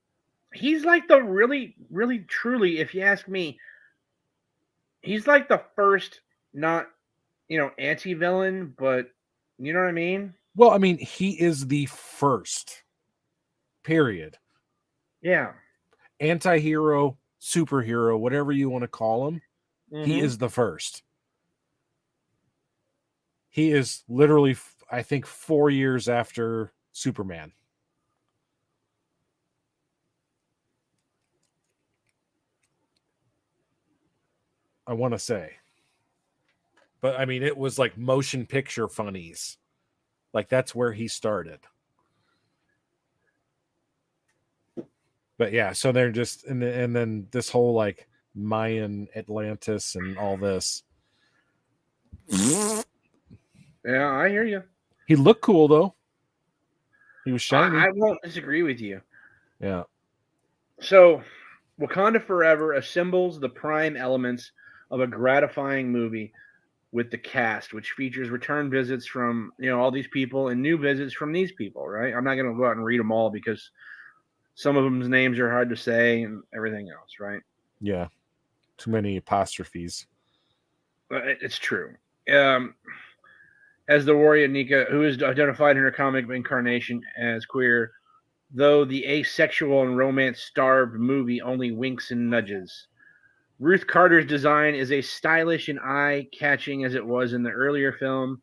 he's like the really, really, truly, if you ask me, he's like the first, not, anti-villain, but you know what I mean? Well, I mean, he is the first, period. Yeah. Anti-hero, superhero, whatever you want to call him, he is the first. He is literally, I think, 4 years after Superman. I want to say. But, I mean, it was like motion picture funnies. Like, that's where he started. But, yeah, so they're just, and then this whole, like, Mayan Atlantis and all this. Yeah, I hear you. He looked cool, though. He was shiny. I won't disagree with you. Yeah. So, Wakanda Forever assembles the prime elements of a gratifying movie with the cast, which features return visits from, all these people and new visits from these people, right? I'm not going to go out and read them all because some of them's names are hard to say and everything else, right? Yeah. Too many apostrophes. It's true. As the warrior Nika, who is identified in her comic incarnation as queer, though the asexual and romance-starved movie only winks and nudges. Ruth Carter's design is as stylish and eye-catching as it was in the earlier film.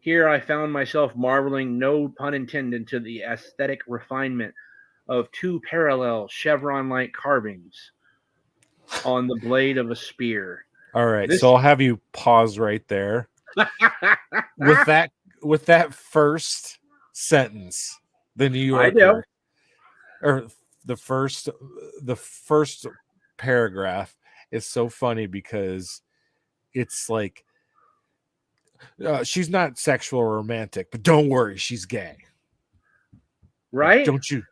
Here I found myself marveling, no pun intended, to the aesthetic refinement of two parallel chevron-like carvings on the blade of a spear. All right, This- so I'll have you pause right there. with that first sentence, the New Yorker, or the first paragraph is so funny because it's like she's not sexual or romantic, but don't worry, she's gay. Right?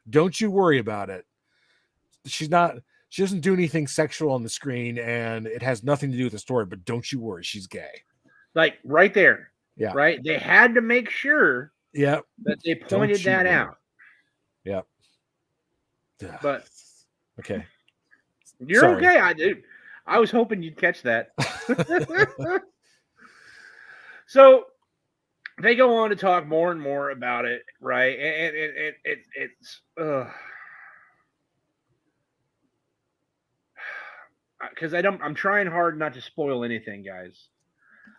Don't you worry about it. She doesn't do anything sexual on the screen, and it has nothing to do with the story, but don't you worry, she's gay. Like right there. Yeah. Right? They had to make sure that they pointed that out. Yep. But okay. You're Sorry. okay. I was hoping you'd catch that. So they go on to talk more and more about it, right? And it's because I'm trying hard not to spoil anything, guys.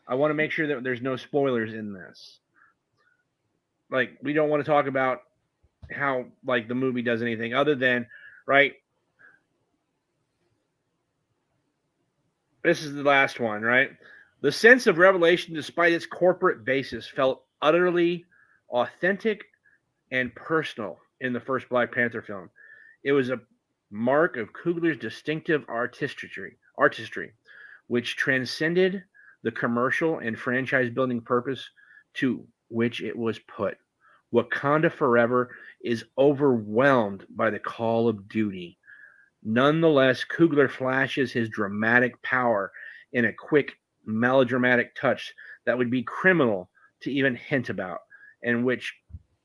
I want to make sure that there's no spoilers in this. Like, we don't want to talk about how like the movie does anything other than, right? This is the last one, right? The sense of revelation, despite its corporate basis, felt utterly authentic and personal in the first Black Panther film. It was a mark of Coogler's distinctive artistry, which transcended the commercial and franchise-building purpose to which it was put. Wakanda Forever is overwhelmed by the call of duty. Nonetheless, Coogler flashes his dramatic power in a quick, melodramatic touch that would be criminal to even hint about, and which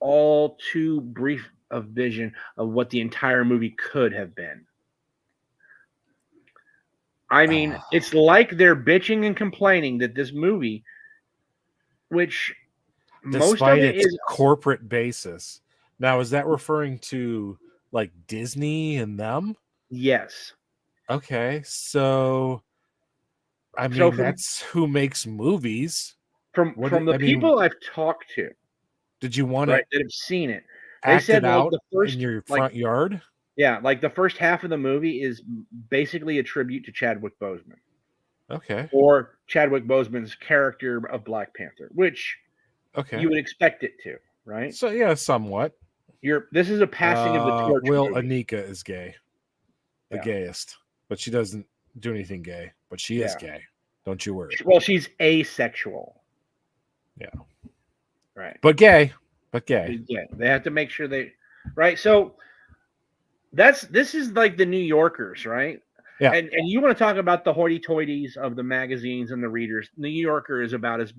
all too brief a vision of what the entire movie could have been. I mean, it's like they're bitching and complaining that this movie, which most of it its is corporate basis. Now, is that referring to like Disney and them? Yes. Okay, so I mean that's who makes movies. From the people I've talked to. Did you want that have seen it? They said out the first, in your front yard? Yeah, like the first half of the movie is basically a tribute to Chadwick Boseman. Okay. Or Chadwick Boseman's character of Black Panther, which you would expect it to, right? So yeah, somewhat. This is a passing of the torch. Well, movie. Anika is gay. The gayest. But she doesn't do anything gay. But she is gay. Don't you worry. Well, she's asexual. Yeah. Right. But gay. Yeah. They have to make sure right. So this is like the New Yorkers, right? Yeah. And you want to talk about the hoity-toities of the magazines and the readers. New Yorker is about as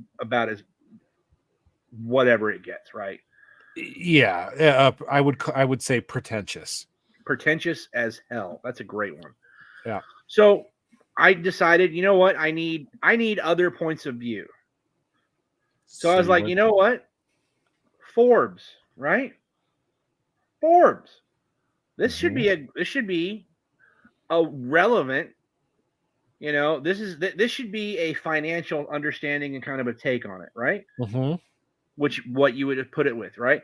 whatever it gets, right? Yeah. I would say pretentious. Pretentious as hell. That's a great one. Yeah. So I decided, you know what? I need other points of view. So I was like, you know what? Forbes, right? Forbes. This should be a relevant, this should be a financial understanding and kind of a take on it, right? Mm-hmm. What you would have put it with, right?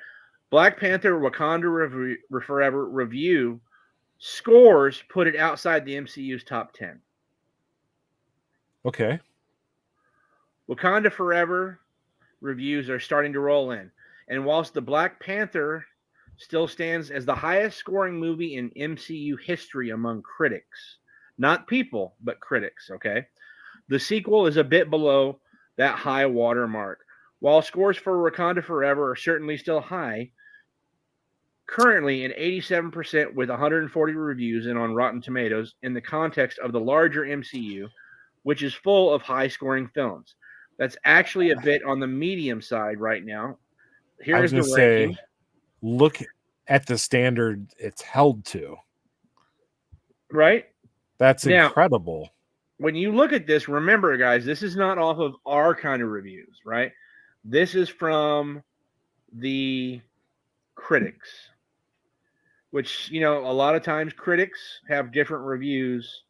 Black Panther Wakanda Forever review scores put it outside the MCU's top 10. Okay. Wakanda Forever reviews are starting to roll in. And whilst the Black Panther still stands as the highest scoring movie in MCU history among critics, not people, but critics, okay? The sequel is a bit below that high water mark. While scores for Wakanda Forever are certainly still high, currently an 87% with 140 reviews and on Rotten Tomatoes in the context of the larger MCU, which is full of high-scoring films. That's actually a bit on the medium side right now. Here's the ranking. Look at the standard it's held to. Right? That's incredible. When you look at this, remember, guys, this is not off of our kind of reviews, right? This is from the critics, which, a lot of times critics have different reviews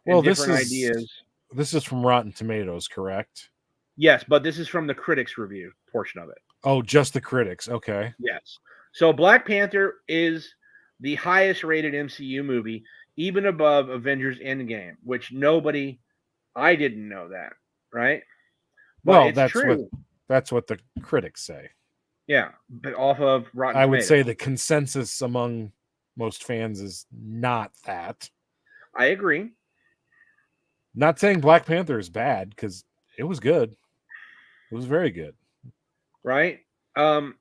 and different ideas. This is from Rotten Tomatoes, correct? Yes, but this is from the critics review portion of it. Oh, just the critics. Okay. Yes. So Black Panther is the highest rated MCU movie, even above Avengers Endgame, which I didn't know that, right? But Well, it's true. that's what the critics say. Yeah, but off of Rotten I would Tomatoes. say the consensus among most fans is not that. I agree. Not saying Black Panther is bad, because it was good. It was very good. Right? The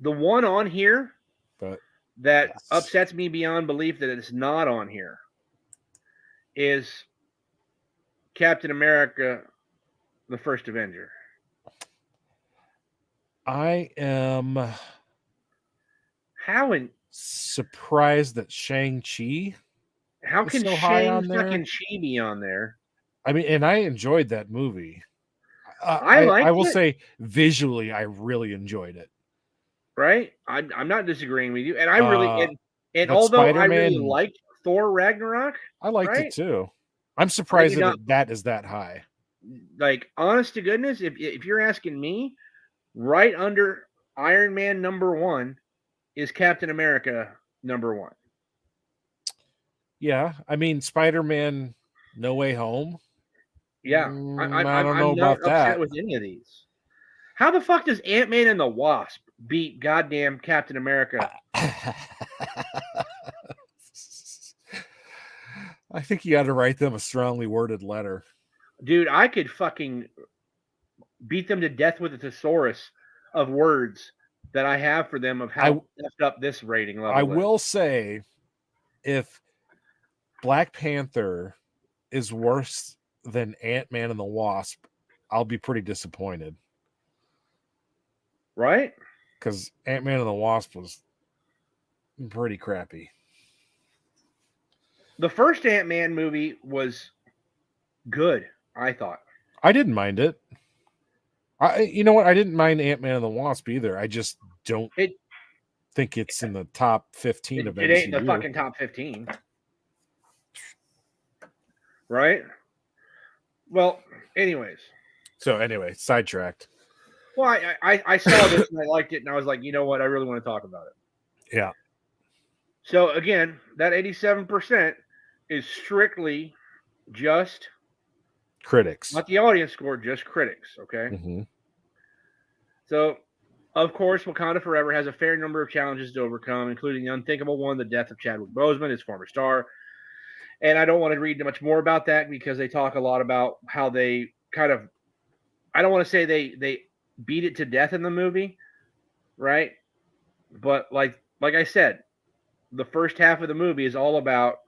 one on here But that yes. upsets me beyond belief that it's not on here is Captain America, the First Avenger. I am surprised that Shang-Chi. How can so high on there? fucking Chi be on there? I mean, and I enjoyed that movie. I will say visually, I really enjoyed it. Right? I'm not disagreeing with you, and I really and but although I Spider-Man- really liked Thor Ragnarok, I liked right? it too. I'm surprised not- that is that high. Like, honest to goodness, if you're asking me, right under Iron Man #1 is Captain America #1. Yeah, I mean, Spider-Man No Way Home. Yeah, I don't know I'm about not upset that. with any of these. How the fuck does Ant-Man and the Wasp beat goddamn Captain America? I think you got to write them a strongly worded letter. Dude, I could fucking beat them to death with a thesaurus of words that I have for them of how messed up this rating level I is. will say, if Black Panther is worse than Ant-Man and the Wasp, I'll be pretty disappointed. Right? Because Ant-Man and the Wasp was pretty crappy. The first Ant-Man movie was good, I thought. I didn't mind it. You know what? I didn't mind Ant-Man and the Wasp either. I just don't think it's in the top 15 of MCU. It ain't the fucking top 15. Right? Well, anyways. So anyway, sidetracked. Well, I saw this and I liked it, and I was like, you know what? I really want to talk about it. Yeah. So again, that 87% is strictly just critics, not the audience score, just critics. Okay. Mm-hmm. So, of course, Wakanda Forever has a fair number of challenges to overcome, including the unthinkable one, the death of Chadwick Boseman, his former star. And I don't want to read much more about that because they talk a lot about how they kind of, I don't want to say they beat it to death in the movie, right? But like I said, the first half of the movie is all about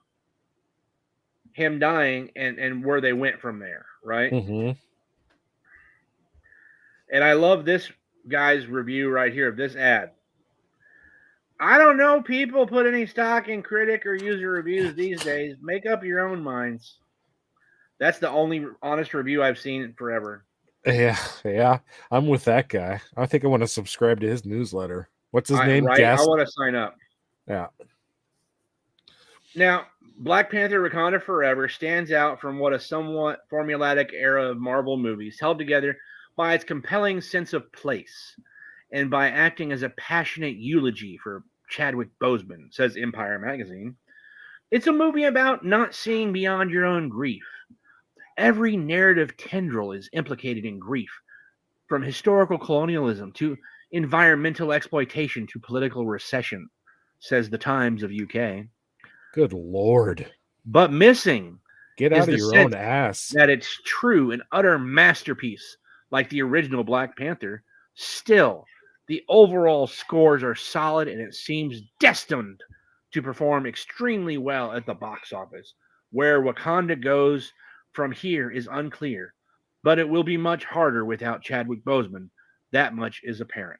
him dying and where they went from there, right? Mm-hmm. And I love this guy's review right here of this ad. I don't know people put any stock in critic or user reviews these days. Make up your own minds. That's the only honest review I've seen in forever. Yeah. I'm with that guy. I think I want to subscribe to his newsletter. What's his name? Right? Guest? I want to sign up. Yeah. Now, Black Panther Wakanda Forever stands out from what a somewhat formulaic era of Marvel movies, held together by its compelling sense of place and by acting as a passionate eulogy for Chadwick Boseman, says Empire magazine. It's a movie about not seeing beyond your own grief. Every narrative tendril is implicated in grief, from historical colonialism to environmental exploitation to political recession, says the Times of UK. Good Lord. But missing Get out of your own ass. that it's true and utter masterpiece like the original Black Panther. Still, the overall scores are solid and it seems destined to perform extremely well at the box office. Where Wakanda goes from here is unclear, but it will be much harder without Chadwick Boseman. That much is apparent.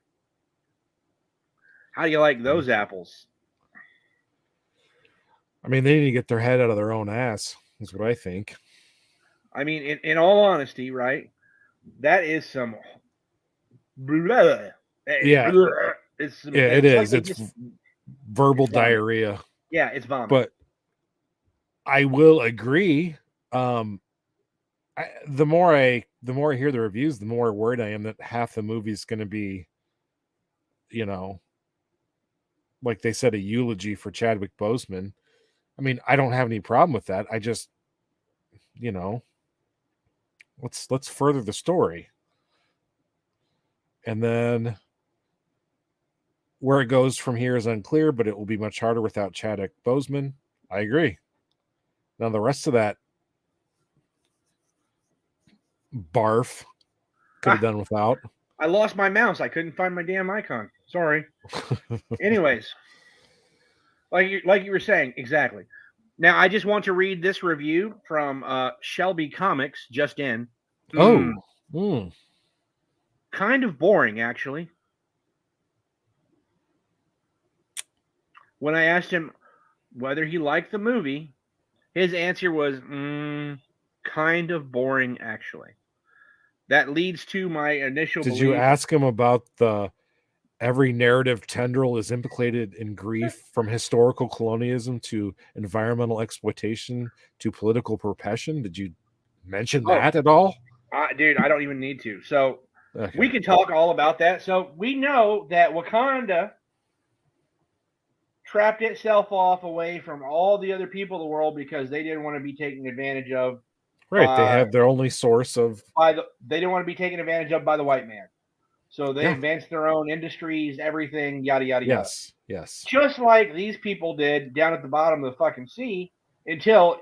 How do you like those apples? I mean, they need to get their head out of their own ass, is what I think. I mean, in all honesty, right? That is some... Yeah. It is. Like it's verbal diarrhea. Yeah, it's vomit. But I will agree. The more I hear the reviews, the more worried I am that half the movie is going to be, like they said, a eulogy for Chadwick Boseman. I mean, I don't have any problem with that. I just, you know, let's further the story. And then where it goes from here is unclear, but it will be much harder without Chadwick Boseman. I agree. Now the rest of that barf could have done without. I lost my mouse. I couldn't find my damn icon. Sorry. Anyways, like you were saying, exactly. Now I just want to read this review from Shelby Comics, just in. Kind of boring, actually. When I asked him whether he liked the movie, his answer was, kind of boring, actually. That leads to my initial Did you ask him about the every narrative tendril is implicated in grief, from historical colonialism to environmental exploitation to political repression? Did you mention that at all? Dude, I don't even need to. So Okay. we can talk all about that. So we know that Wakanda trapped itself off away from all the other people of the world because they didn't want to be taken advantage of. Right, they had their only source of. They didn't want to be taken advantage of by the white man. So they advanced their own industries, everything, yada, yada, yada. Yes. Just like these people did down at the bottom of the fucking sea until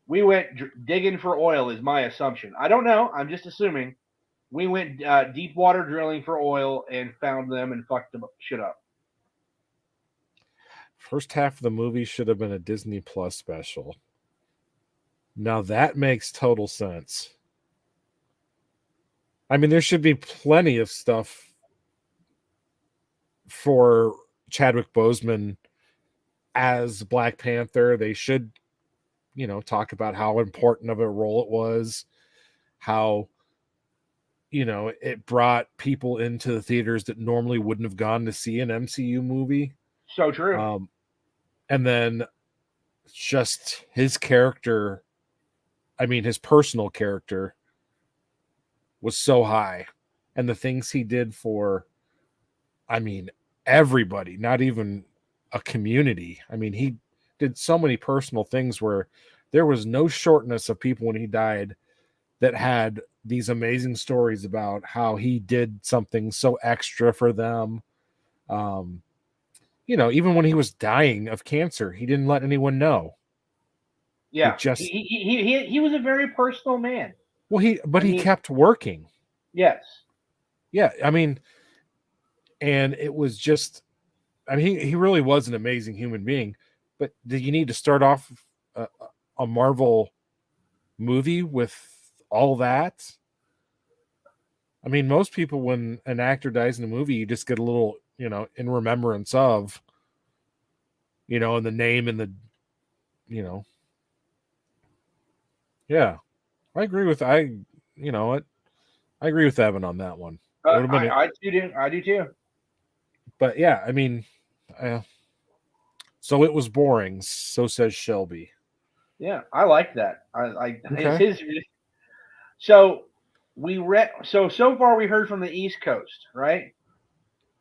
we went digging for oil, is my assumption. I don't know. I'm just assuming. We went deep water drilling for oil and found them and fucked them shit up. First half of the movie should have been a Disney Plus special. Now that makes total sense. I mean, there should be plenty of stuff for Chadwick Boseman as Black Panther. They should, talk about how important of a role it was, how, it brought people into the theaters that normally wouldn't have gone to see an MCU movie. So true. And then just his character, his personal character was so high. And the things he did for, everybody, not even a community. He did so many personal things where there was no shortness of people when he died that had these amazing stories about how he did something so extra for them. Even when he was dying of cancer, he didn't let anyone know. Yeah, he was a very personal man. Well, he kept working. Yes. Yeah, and it was just, he really was an amazing human being. But do you need to start off a Marvel movie with all that? Most people, when an actor dies in a movie, you just get a little, in remembrance of, and the name and the, yeah. I agree with Evan on that one. I do too. But yeah, so it was boring. So says Shelby. Yeah, I like that. Okay. So so far we heard from the East Coast, right?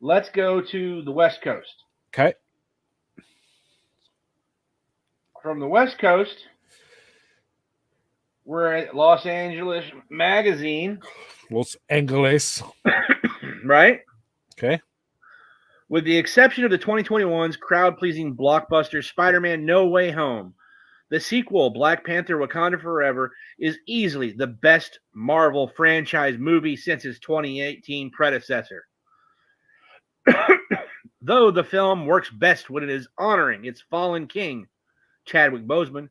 Let's go to the West Coast. Okay. From the West Coast, we're at Los Angeles Magazine. Los Angeles. Right? Okay. With the exception of the 2021's crowd-pleasing blockbuster Spider-Man No Way Home, the sequel, Black Panther Wakanda Forever, is easily the best Marvel franchise movie since its 2018 predecessor. Though the film works best when it is honoring its fallen king, Chadwick Boseman,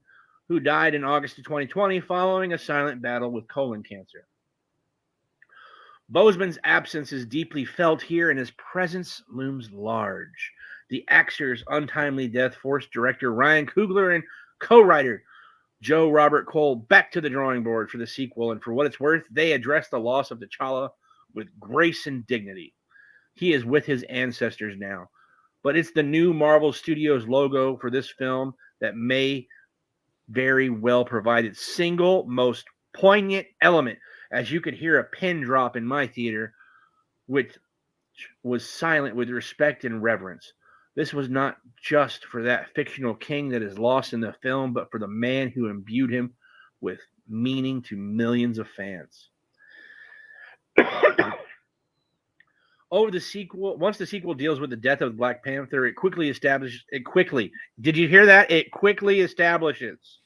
who died in August of 2020 following a silent battle with colon cancer. Boseman's absence is deeply felt here, and his presence looms large. The actor's untimely death forced director Ryan Coogler and co-writer Joe Robert Cole back to the drawing board for the sequel, and for what it's worth, they address the loss of T'Challa with grace and dignity. He is with his ancestors now, but it's the new Marvel Studios logo for this film that may very well provide its single most poignant element, as you could hear a pin drop in my theater, which was silent with respect and reverence. This was not just for that fictional king that is lost in the film, but for the man who imbued him with meaning to millions of fans. Once the sequel deals with the death of Black Panther, it quickly, did you hear that? It quickly establishes.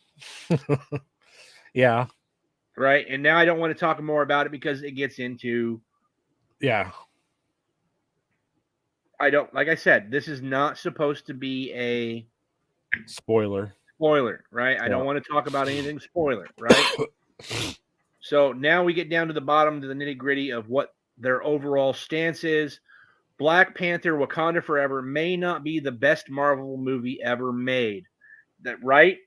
Yeah. Right? And now I don't want to talk more about it because it gets into. Yeah. Like I said, this is not supposed to be a spoiler, right? I don't want to talk about anything spoiler, right? So now we get down to the bottom, to the nitty gritty of what their overall stance is. Black Panther Wakanda Forever may not be the best Marvel movie ever made. That right?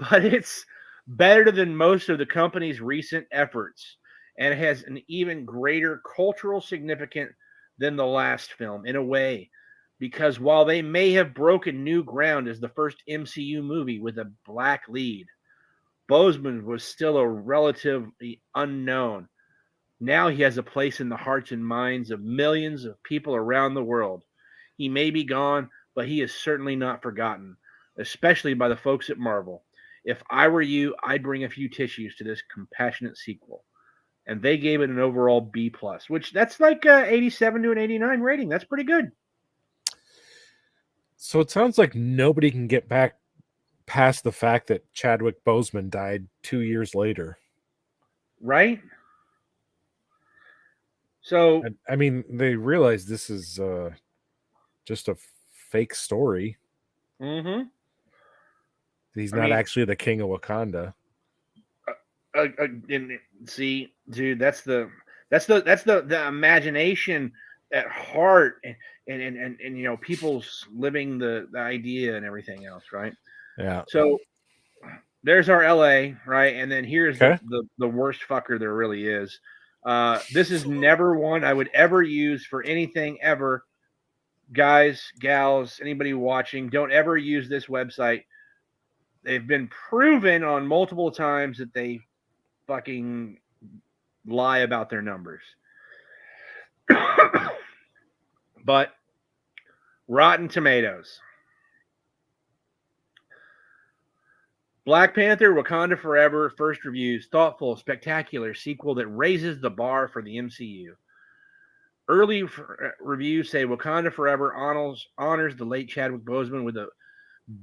But it's better than most of the company's recent efforts, and it has an even greater cultural significance than the last film in a way, because while they may have broken new ground as the first MCU movie with a black lead, Boseman was still a relatively unknown. Now he has a place in the hearts and minds of millions of people around the world. He may be gone, but he is certainly not forgotten, especially by the folks at Marvel. If I were you, I'd bring a few tissues to this compassionate sequel. And they gave it an overall B+, which that's like 87 to an 89 rating. That's pretty good. So it sounds like nobody can get back past the fact that Chadwick Boseman died 2 years later. Right? So, I mean, they realize this is just a fake story. Mm-hmm. He's not actually the king of Wakanda. See, dude, that's the imagination at heart, and you know, people's living the idea and everything else, right? Yeah. So there's our LA, right? And then here's the worst fucker there really is. This is never one I would ever use for anything ever. Guys, gals, anybody watching, don't ever use this website. They've been proven on multiple times that they fucking lie about their numbers. But Rotten Tomatoes. Black Panther Wakanda Forever first reviews, thoughtful, spectacular sequel that raises the bar for the MCU. Early reviews say Wakanda Forever honors the late Chadwick Boseman with a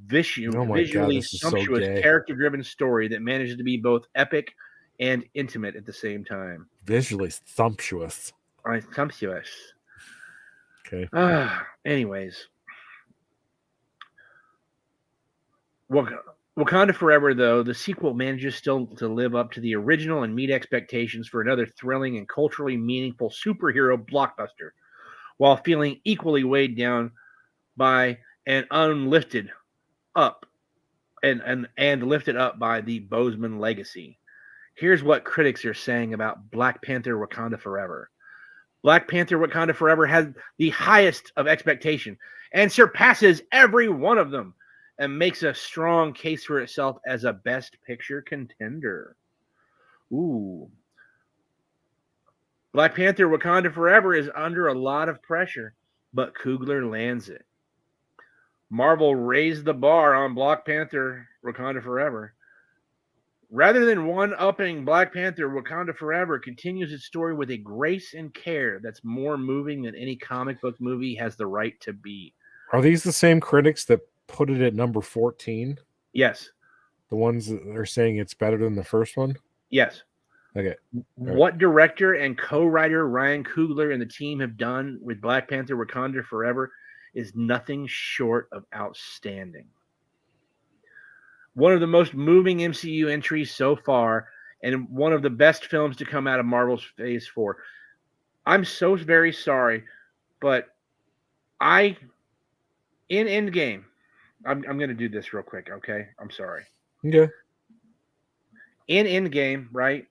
visually sumptuous, character-driven story that manages to be both epic and intimate at the same time. Visually sumptuous. Sumptuous. Okay. Anyways. Wakanda Forever, though, the sequel manages still to live up to the original and meet expectations for another thrilling and culturally meaningful superhero blockbuster, while feeling equally weighed down by and lifted up by the Boseman legacy. Here's what critics are saying about Black Panther Wakanda Forever. Black Panther Wakanda Forever has the highest of expectation and surpasses every one of them, and makes a strong case for itself as a Best Picture contender. Ooh. Black Panther Wakanda Forever is under a lot of pressure, but Coogler lands it. Marvel raised the bar on Black Panther Wakanda Forever. Rather than one-upping Black Panther Wakanda Forever continues its story with a grace and care that's more moving than any comic book movie has the right to be. Are these the same critics that put it at number 14? Yes. The ones that are saying it's better than the first one? Yes. Okay. What director and co-writer Ryan Coogler and the team have done with Black Panther Wakanda Forever is nothing short of outstanding. One of the most moving MCU entries so far, and one of the best films to come out of Marvel's Phase 4. I'm so very sorry, but in Endgame, I'm going to do this real quick, okay? I'm sorry. Okay. In Endgame, right?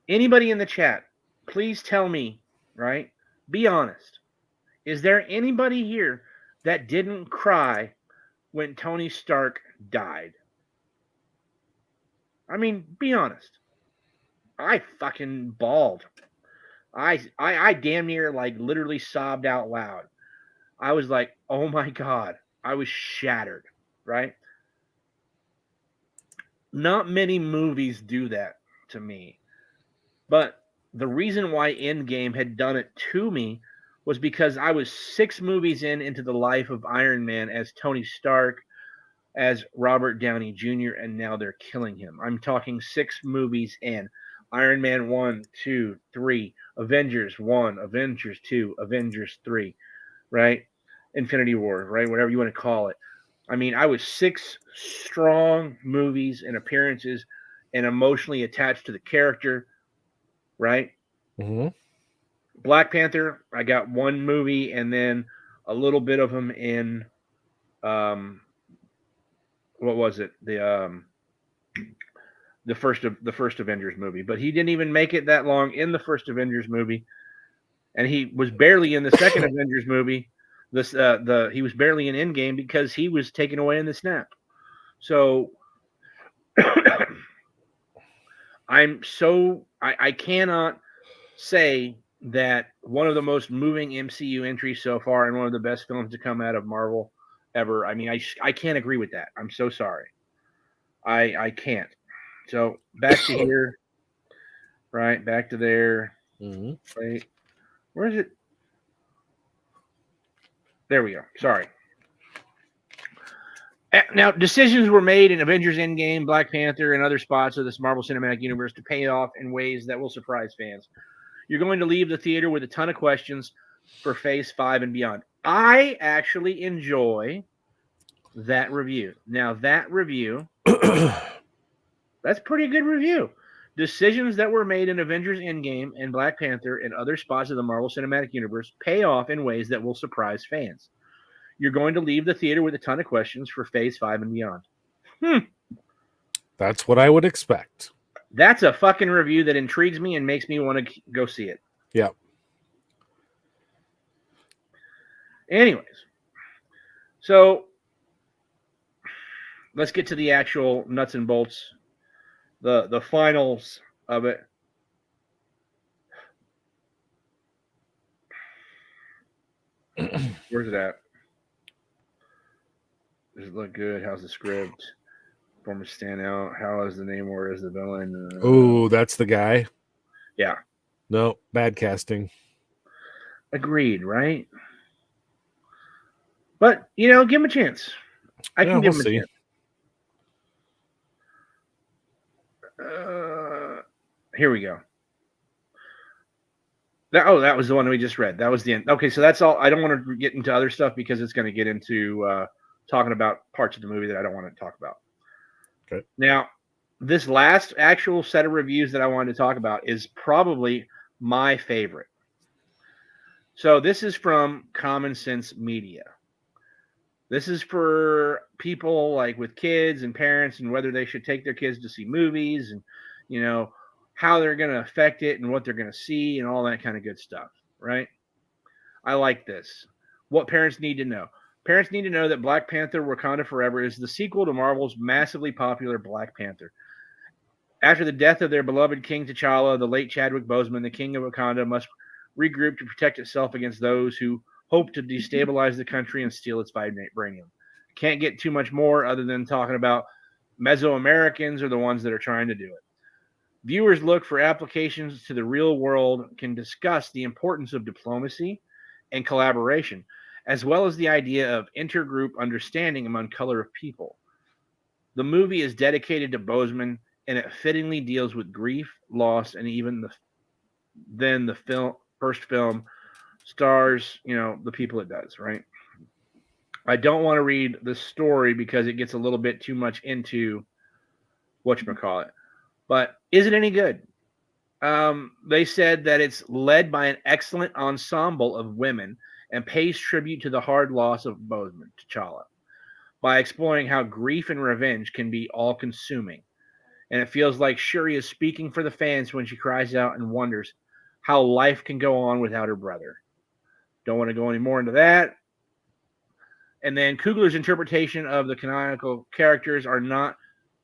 Anybody in the chat, please tell me, right? Be honest. Is there anybody here that didn't cry when Tony Stark died? I mean, be honest. I fucking bawled. I damn near like literally sobbed out loud. I was like, oh my God, I was shattered, right? Not many movies do that to me. But the reason why Endgame had done it to me was because I was 6 movies into the life of Iron Man as Tony Stark, as Robert Downey Jr., and now they're killing him. I'm talking 6 movies in. Iron Man 1, 2, 3, Avengers 1, Avengers 2, Avengers 3, right? Infinity War, right? Whatever you want to call it. I mean, I was 6 strong movies and appearances and emotionally attached to the character, right? Mm-hmm. Black Panther, I got 1 movie and then a little bit of him in what was it? The first Avengers movie, but he didn't even make it that long in the first Avengers movie, and he was barely in the second Avengers movie. He was barely in Endgame because he was taken away in the snap. So I cannot say that one of the most moving MCU entries so far and one of the best films to come out of Marvel ever. I mean, I can't agree with that. I'm so sorry. I can't. So back to here, right? Back to there. Mm-hmm. Wait, where is it? There we go. Sorry. Now, decisions were made in Avengers Endgame, Black Panther, and other spots of this Marvel Cinematic Universe to pay off in ways that will surprise fans. You're going to leave the theater with a ton of questions for Phase 5 and beyond. I actually enjoy that review. Now, that review, that's pretty good review. Decisions that were made in Avengers Endgame and Black Panther and other spots of the Marvel Cinematic Universe pay off in ways that will surprise fans. You're going to leave the theater with a ton of questions for Phase 5 and beyond. That's what I would expect. That's a fucking review that intrigues me and makes me want to go see it. Yeah. Anyways, so let's get to the actual nuts and bolts, the finals of it. Where's it at? Does it look good? How's the script? Performance stand out? How is the name? Where is the villain? Oh, that's the guy. Yeah. No, bad casting. Agreed, right? But, give him a chance. I can give him a chance. Here we go. That was the one we just read. That was the end. Okay, so that's all. I don't want to get into other stuff because it's going to get into talking about parts of the movie that I don't want to talk about. Okay. Now, this last actual set of reviews that I wanted to talk about is probably my favorite. So this is from Common Sense Media. This is for people like with kids and parents and whether they should take their kids to see movies and, how they're going to affect it and what they're going to see and all that kind of good stuff, right? I like this. What parents need to know. Parents need to know that Black Panther Wakanda Forever is the sequel to Marvel's massively popular Black Panther. After the death of their beloved King T'Challa, the late Chadwick Boseman, the King of Wakanda must regroup to protect itself against those who hope to destabilize the country and steal its vibranium. Can't get too much more other than talking about Mesoamericans are the ones that are trying to do it. Viewers look for applications to the real world, can discuss the importance of diplomacy and collaboration, as well as the idea of intergroup understanding among color of people. The movie is dedicated to Boseman, and it fittingly deals with grief, loss, and even the first film stars, the people it does, right? I don't want to read the story because it gets a little bit too much into whatchamacallit. But is it any good? They said that it's led by an excellent ensemble of women and pays tribute to the hard loss of Boseman, T'Challa, by exploring how grief and revenge can be all-consuming. And it feels like Shuri is speaking for the fans when she cries out and wonders how life can go on without her brother. Don't want to go any more into that. And then Coogler's interpretation of the canonical characters are not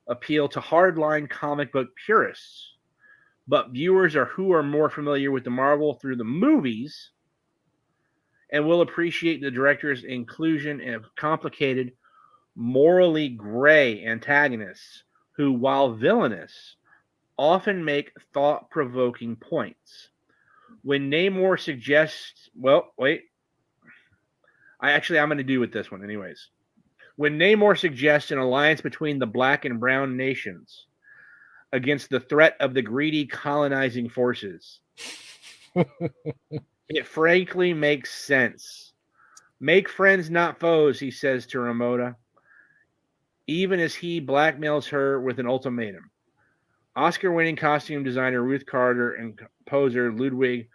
appeal to hardline comic book purists, but viewers who are more familiar with the Marvel through the movies and will appreciate the director's inclusion of complicated, morally gray antagonists who, while villainous, often make thought-provoking points. When Namor suggests, well, wait, I'm going to do with this one anyways. When Namor suggests an alliance between the black and brown nations against the threat of the greedy colonizing forces, it frankly makes sense. Make friends, not foes, he says to Ramona, even as he blackmails her with an ultimatum. Oscar-winning costume designer Ruth Carter and composer Ludwig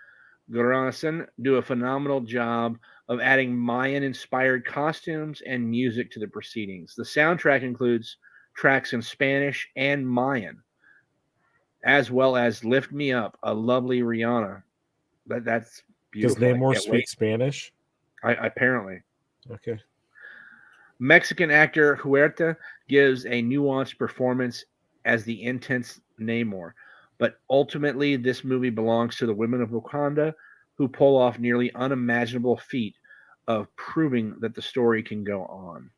Göransson do a phenomenal job of adding Mayan-inspired costumes and music to the proceedings. The soundtrack includes tracks in Spanish and Mayan, as well as "Lift Me Up," a lovely Rihanna. That's beautiful. Does Namor speak Spanish? Apparently. Okay. Mexican actor Huerta gives a nuanced performance as the intense Namor, but ultimately this movie belongs to the women of Wakanda, who pull off nearly unimaginable feat of proving that the story can go on.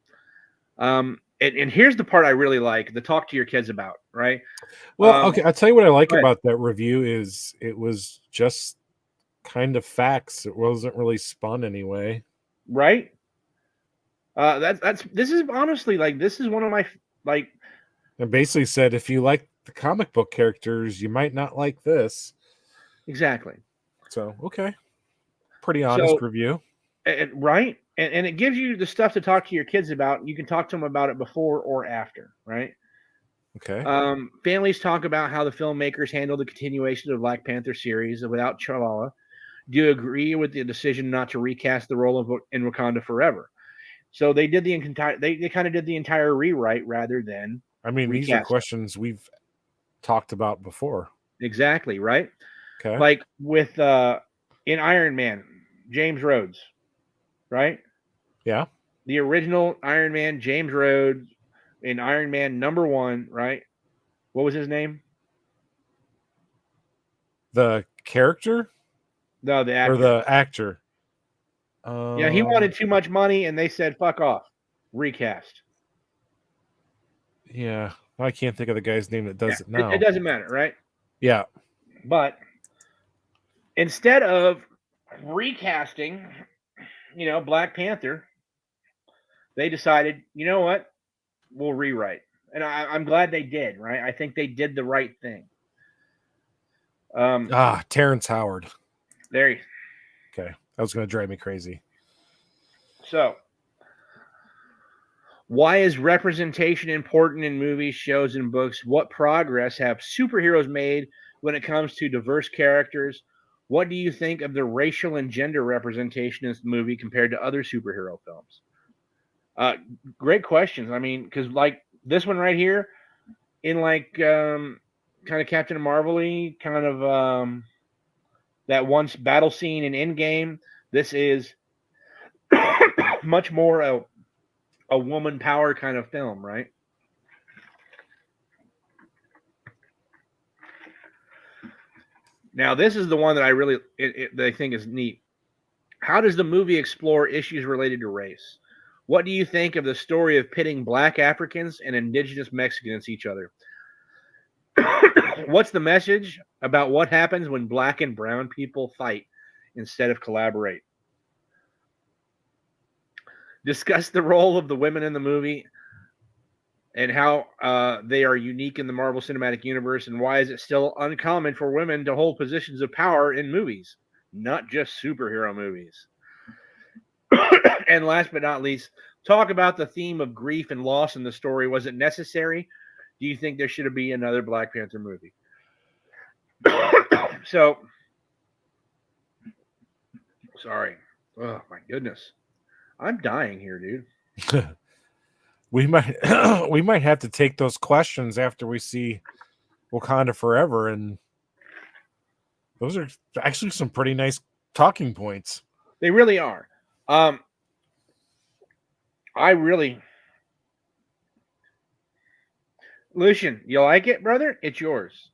And here's the part I really like, the talk to your kids about, right? Well, okay, I'll tell you what I like about that review is it was just kind of facts. It wasn't really spun anyway. Right? This is honestly this is one of my and basically said if you like the comic book characters, you might not like this. Exactly. So, okay. Pretty honest review. Right? And it gives you the stuff to talk to your kids about. You can talk to them about it before or after, right? Okay. Families talk about how the filmmakers handled the continuation of the Black Panther series without T'Challa. Do you agree with the decision not to recast the role of in Wakanda Forever? So they did the entire. They kind of did the entire rewrite rather than. I mean, these are questions we've talked about before. Exactly, right? Okay. Like with in Iron Man, James Rhodes, right? Yeah. The original Iron Man, James Rhodes, in Iron Man #1, right? What was his name? The character? No, the actor. Or the actor. Yeah, he wanted too much money, and they said, "Fuck off, recast." Yeah, I can't think of the guy's name that does it now. It doesn't matter, right? Yeah. But instead of recasting, Black Panther, they decided, you know what? We'll rewrite. And I'm glad they did, right? I think they did the right thing. Terrence Howard. There you go. Okay. That was going to drive me crazy. So, why is representation important in movies, shows, and books? What progress have superheroes made when it comes to diverse characters? What do you think of the racial and gender representation in this movie compared to other superhero films? Great questions. I mean, because this one right here, in kind of Captain Marvel-y, kind of that one battle scene in Endgame, this is much more a woman power kind of film, right? Now, this is the one that I really that I think is neat. How does the movie explore issues related to race? What do you think of the story of pitting Black Africans and indigenous Mexicans each other? What's the message about what happens when Black and brown people fight instead of collaborate? Discuss the role of the women in the movie and how they are unique in the Marvel Cinematic Universe, and why is it still uncommon for women to hold positions of power in movies, not just superhero movies. And last but not least, talk about the theme of grief and loss in the story. Was it necessary? Do you think there should be another Black Panther movie? So, sorry. Oh, my goodness. I'm dying here, dude. We might have to take those questions after we see Wakanda Forever, and those are actually some pretty nice talking points. They really are. Lucian, you like it, brother? It's yours.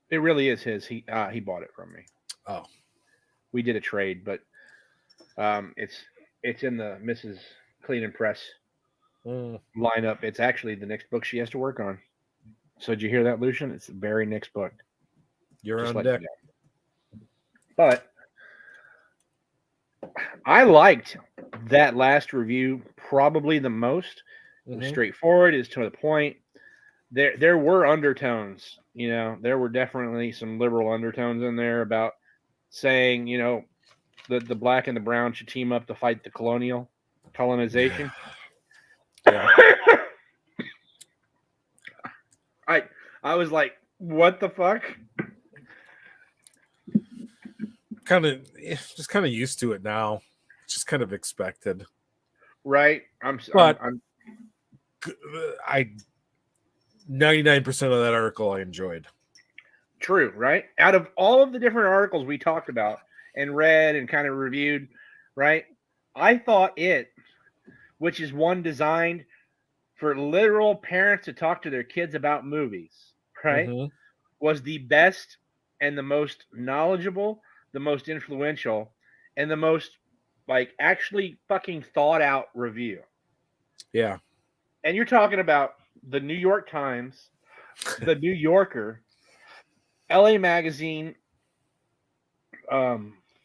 It really is his. He bought it from me. Oh. We did a trade, but it's in the Mrs. Clean and Press lineup. It's actually the next book she has to work on. So did you hear that, Lucian? It's the very next book. You're Just on let you deck. know. But I liked that last review probably the most. It was straightforward. It's to the point. There were undertones. You know, there were definitely some liberal undertones in there about saying, you know, that the black and the brown should team up to fight the colonization. Yeah. I was like, what the fuck? Just kind of used to it now. It's just kind of expected. Right. But I 99% of that article I enjoyed. True, right? Out of all of the different articles we talked about and read and kind of reviewed, right? I thought which is one designed for literal parents to talk to their kids about movies, right? Was the best and the most knowledgeable, the most influential, and the most like actually fucking thought out review. Yeah. And you're talking about the New York Times, the New Yorker, LA Magazine,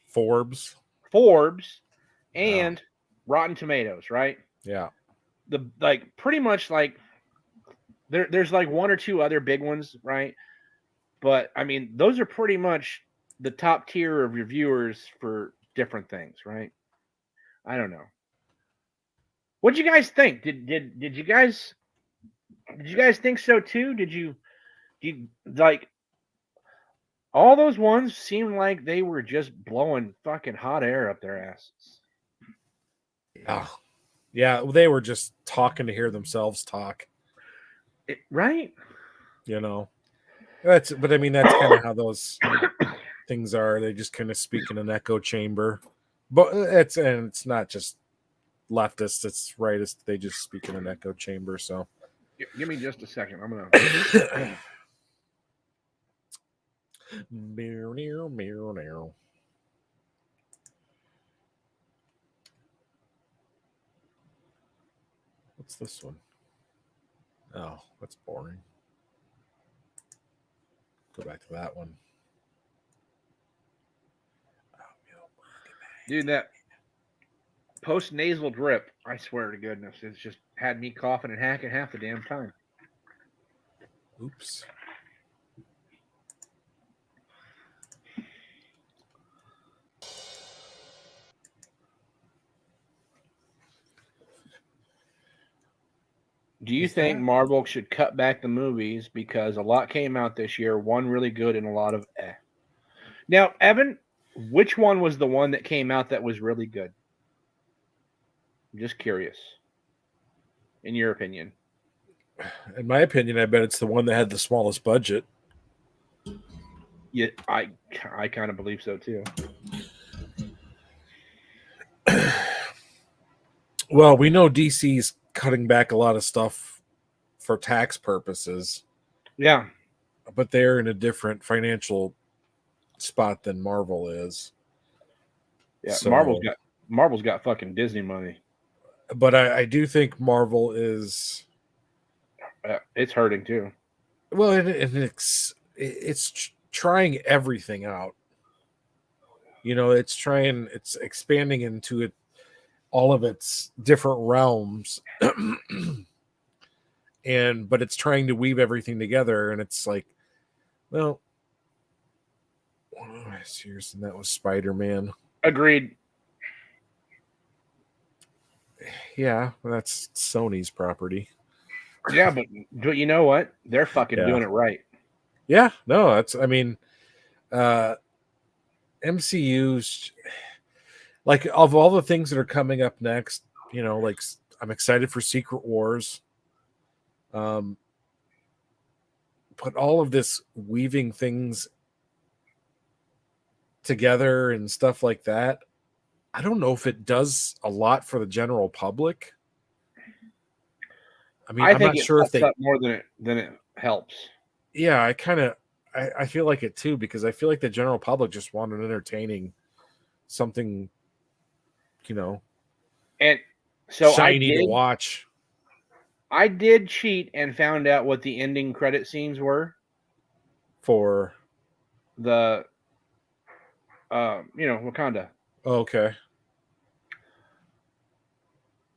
Forbes, and Rotten Tomatoes, right? Yeah. Pretty much like there's like one or two other big ones, right? But I mean, those are pretty much the top tier of reviewers for different things, right? I don't know. What did you guys think? Did you guys think so too? Did you like all those ones seemed like they were just blowing fucking hot air up their asses? Yeah, they were just talking to hear themselves talk. Right? You know. But I mean that's kind of how those things are. They just kind of speak in an echo chamber. But it's not just leftists, it's rightists. They just speak in an echo chamber. So give me just a second. I'm gonna What's this one? Oh, that's boring. Go back to that one. Dude, that post nasal drip, I swear to goodness, it's just had me coughing and hacking half the damn time. Oops. Do you think Marvel should cut back the movies because a lot came out this year, one really good and a lot of eh? Now, Evan, which one was the one that came out that was really good? I'm just curious. In your opinion. In my opinion, I bet it's the one that had the smallest budget. Yeah, I kind of believe so too. Well, we know DC's cutting back a lot of stuff for tax purposes. Yeah. But they're in a different financial spot than Marvel is. Yeah, so, Marvel's got fucking Disney money. But I do think Marvel is it's hurting too. Well, it's trying everything out. You know, it's expanding into it, all of its different realms, but it's trying to weave everything together, and it's like, well, seriously, and that was Spider-Man. Agreed. Yeah, that's Sony's property. Yeah, but you know what? They're fucking doing it right. Yeah, no, MCU's like of all the things that are coming up next, you know, like I'm excited for Secret Wars. But all of this weaving things together and stuff like that, I don't know if it does a lot for the general public. I mean, I'm not sure if they more than it helps. Yeah, I feel like it too, because I feel like the general public just want an entertaining something, you know, And so shiny to watch. I did cheat and found out what the ending credit scenes were For the, Wakanda. okay,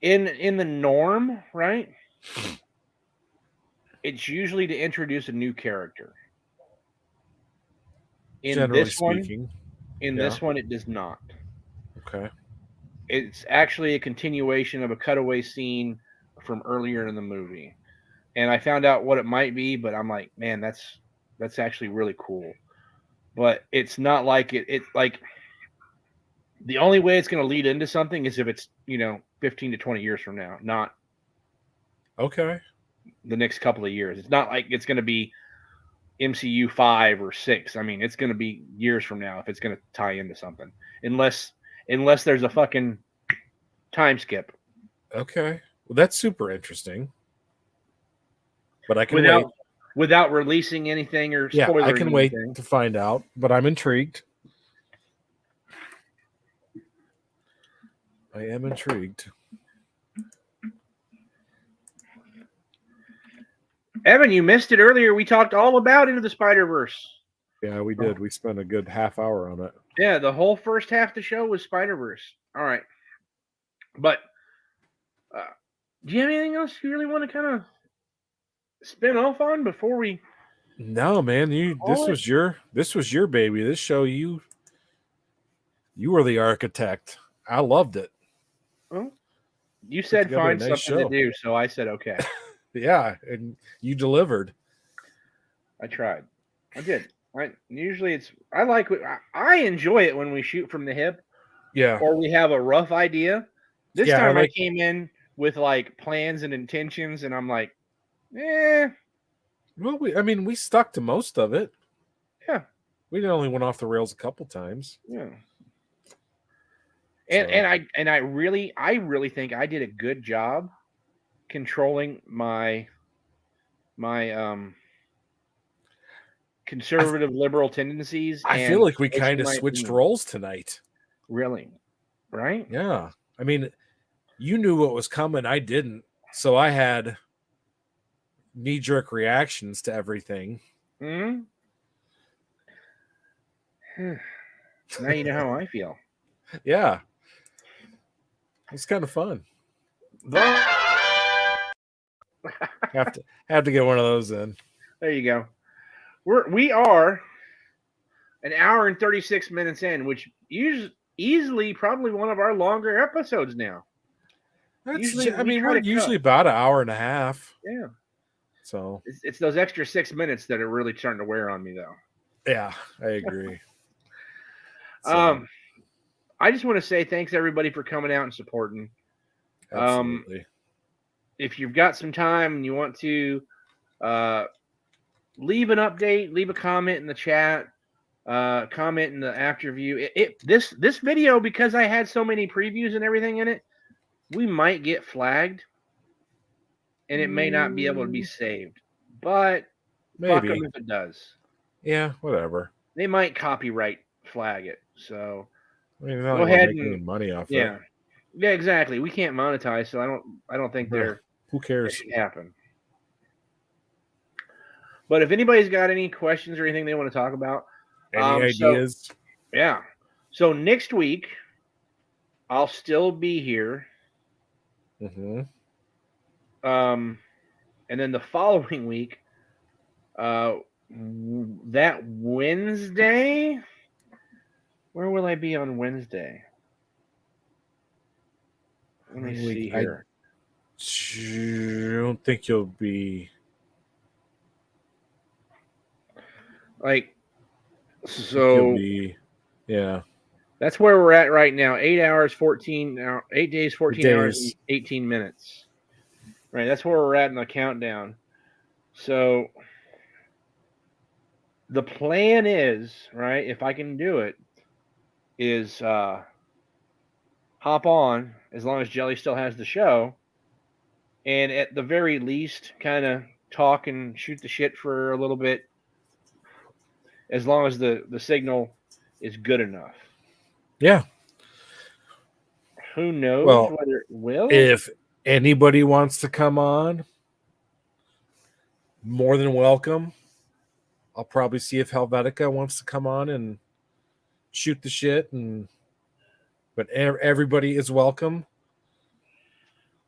In the norm, right? It's usually to introduce a new character. In generally this speaking, one, this one, it does not. okay, It's actually a continuation of a cutaway scene from earlier in the movie. And I found out what it might be, but I'm like, man, that's actually really cool. But it's not like it's like the only way it's going to lead into something is if it's, 15 to 20 years from now, not okay, the next couple of years. It's not like it's going to be MCU 5 or 6. I mean, it's going to be years from now if it's going to tie into something. Unless there's a fucking time skip. okay. Well, that's super interesting. But I can wait. Without releasing anything or spoiling I can wait anything. to find out, but I'm intrigued. I am intrigued. Evan, you missed it earlier. We talked all about Into the Spider-Verse. Yeah, we did. We spent a good half hour on it. Yeah, the whole first half of the show was Spider-Verse. All right. But do you have anything else you really want to kind of spin off on before we? No, man. This was your baby. This show you were the architect. I loved it. Well, you said find something to do, so I said okay. Yeah, and you delivered. I tried. I did. Usually I enjoy it when we shoot from the hip. Yeah. Or we have a rough idea. This time I came in with like plans and intentions, and I'm like, Well, we stuck to most of it. Yeah. We only went off the rails a couple times. Yeah. And I really think I did a good job controlling my conservative liberal tendencies. I feel like we kind of switched roles tonight. Really? Right? Yeah. I mean, you knew what was coming. I didn't. So I had knee-jerk reactions to everything. Hmm. Now you know how I feel. Yeah. It's kind of fun. have to get one of those in. There you go. We are an hour and 36 minutes in, which easily probably one of our longer episodes now. We're usually about an hour and a half. Yeah. So it's those extra 6 minutes that are really starting to wear on me, though. Yeah, I agree. I just want to say thanks everybody for coming out and supporting. Absolutely. If you've got some time and you want to leave an update, leave a comment in the chat, comment in the after view. This video, because I had so many previews and everything in it, we might get flagged, and it may not be able to be saved. But maybe fuck them if it does. Yeah, whatever. They might copyright flag it. So go ahead and make money off it. Yeah, exactly. We can't monetize, so I don't think who cares? It should happen. But if anybody's got any questions or anything they want to talk about, any ideas? So next week, I'll still be here. Mm-hmm. And then the following week, that Wednesday, where will I be on Wednesday? Let me see here. I don't think you'll be yeah. That's where we're at right now. 8 hours, 8 days, 14 hours, 18 minutes. Right, that's where we're at in the countdown. So the plan is, right, if I can do it, is hop on as long as Jelly still has the show, and at the very least kind of talk and shoot the shit for a little bit, as long as the signal is good enough. Yeah, Who knows Well, whether it will? If anybody wants to come on, more than welcome. I'll probably see if Helvetica wants to come on and shoot the shit, but everybody is welcome.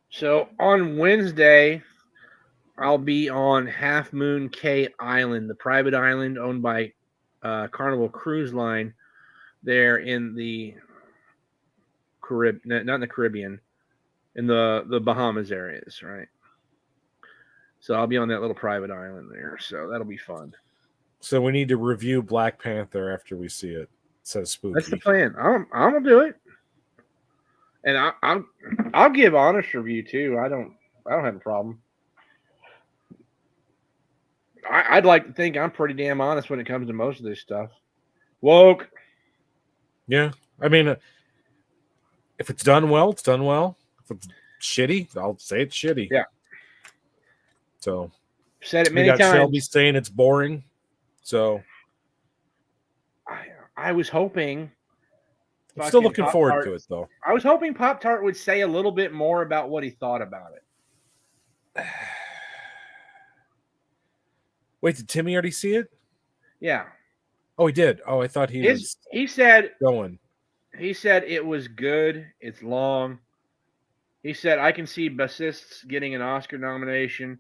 So on Wednesday, I'll be on Half Moon Cay Island, the private island owned by Carnival Cruise Line there in the not in the Caribbean, in the Bahamas areas, right? So I'll be on that little private island there. So that'll be fun. So we need to review Black Panther after we see it. It says spooky. That's the plan. I'm gonna do it, and I'll give honest review too. I don't have a problem. I'd like to think I'm pretty damn honest when it comes to most of this stuff. Woke. Yeah, I mean, if it's done well, it's done well. If it's shitty, I'll say it's shitty. Yeah. So Said it we many got times. Shelby saying it's boring. So I was hoping. I'm still looking Pop-Tart, forward to it, though. I was hoping Pop-Tart would say a little bit more about what he thought about it. Wait, did Timmy already see it? Yeah. Oh, he did. Oh, I thought He said going. He said it was good. It's long. He said I can see bassists getting an Oscar nomination,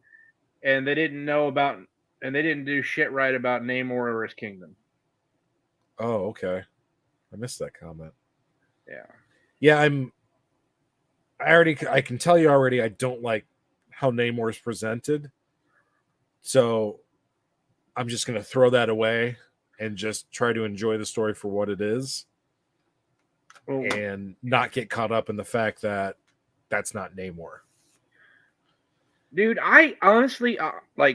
and they didn't do shit right about Namor or his kingdom. Oh, okay. I missed that comment. Yeah. Yeah, I can tell you already I don't like how Namor is presented. So I'm just going to throw that away and just try to enjoy the story for what it is. Oh. And not get caught up in the fact that that's not Namor. Dude, I honestly,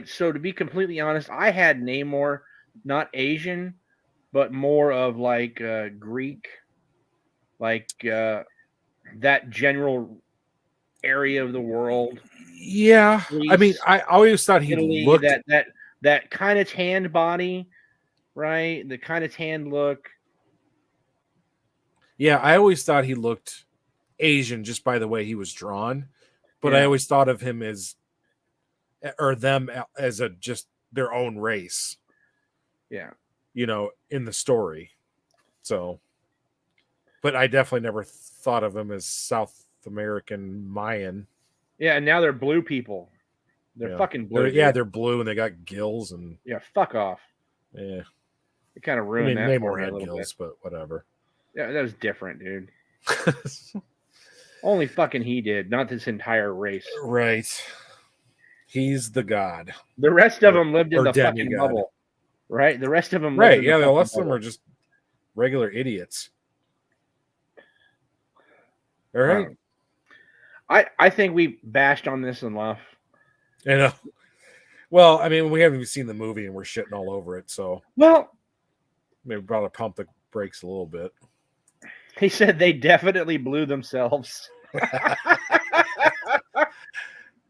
so to be completely honest, I had Namor, not Asian, but more of like Greek, like that general area of the world. Yeah. Greece, I mean, I always thought he Italy, looked... that kind of tanned body, right? The kind of tanned look. Yeah, I always thought he looked Asian just by the way he was drawn. But I always thought of him as just their own race. Yeah. In the story. So, but I definitely never thought of him as South American Mayan. Yeah, and now they're blue people. They're fucking blue. They're blue and they got gills and fuck off. Yeah. It kind of ruined that for Namor me a had little gills, bit. but whatever. Yeah, that was different, dude. Only fucking he did, not this entire race. Right. He's the god. The rest of them lived in the demigod. fucking bubble. Right? The rest of them Right, lived in the rest of them are just regular idiots. All right. I think we bashed on this enough. I know. Well, I mean, we haven't even seen the movie and we're shitting all over it, so well, maybe probably pump the brakes a little bit. He said they definitely blew themselves.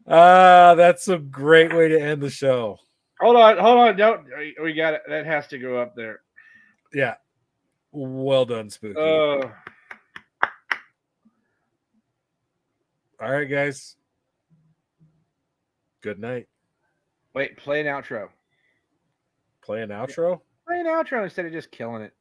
That's a great way to end the show. Hold on. Don't we got it? That has to go up there. Yeah. Well done, Spooky. All right, guys. Good night. Wait, play an outro. Play an outro? Play an outro instead of just killing it.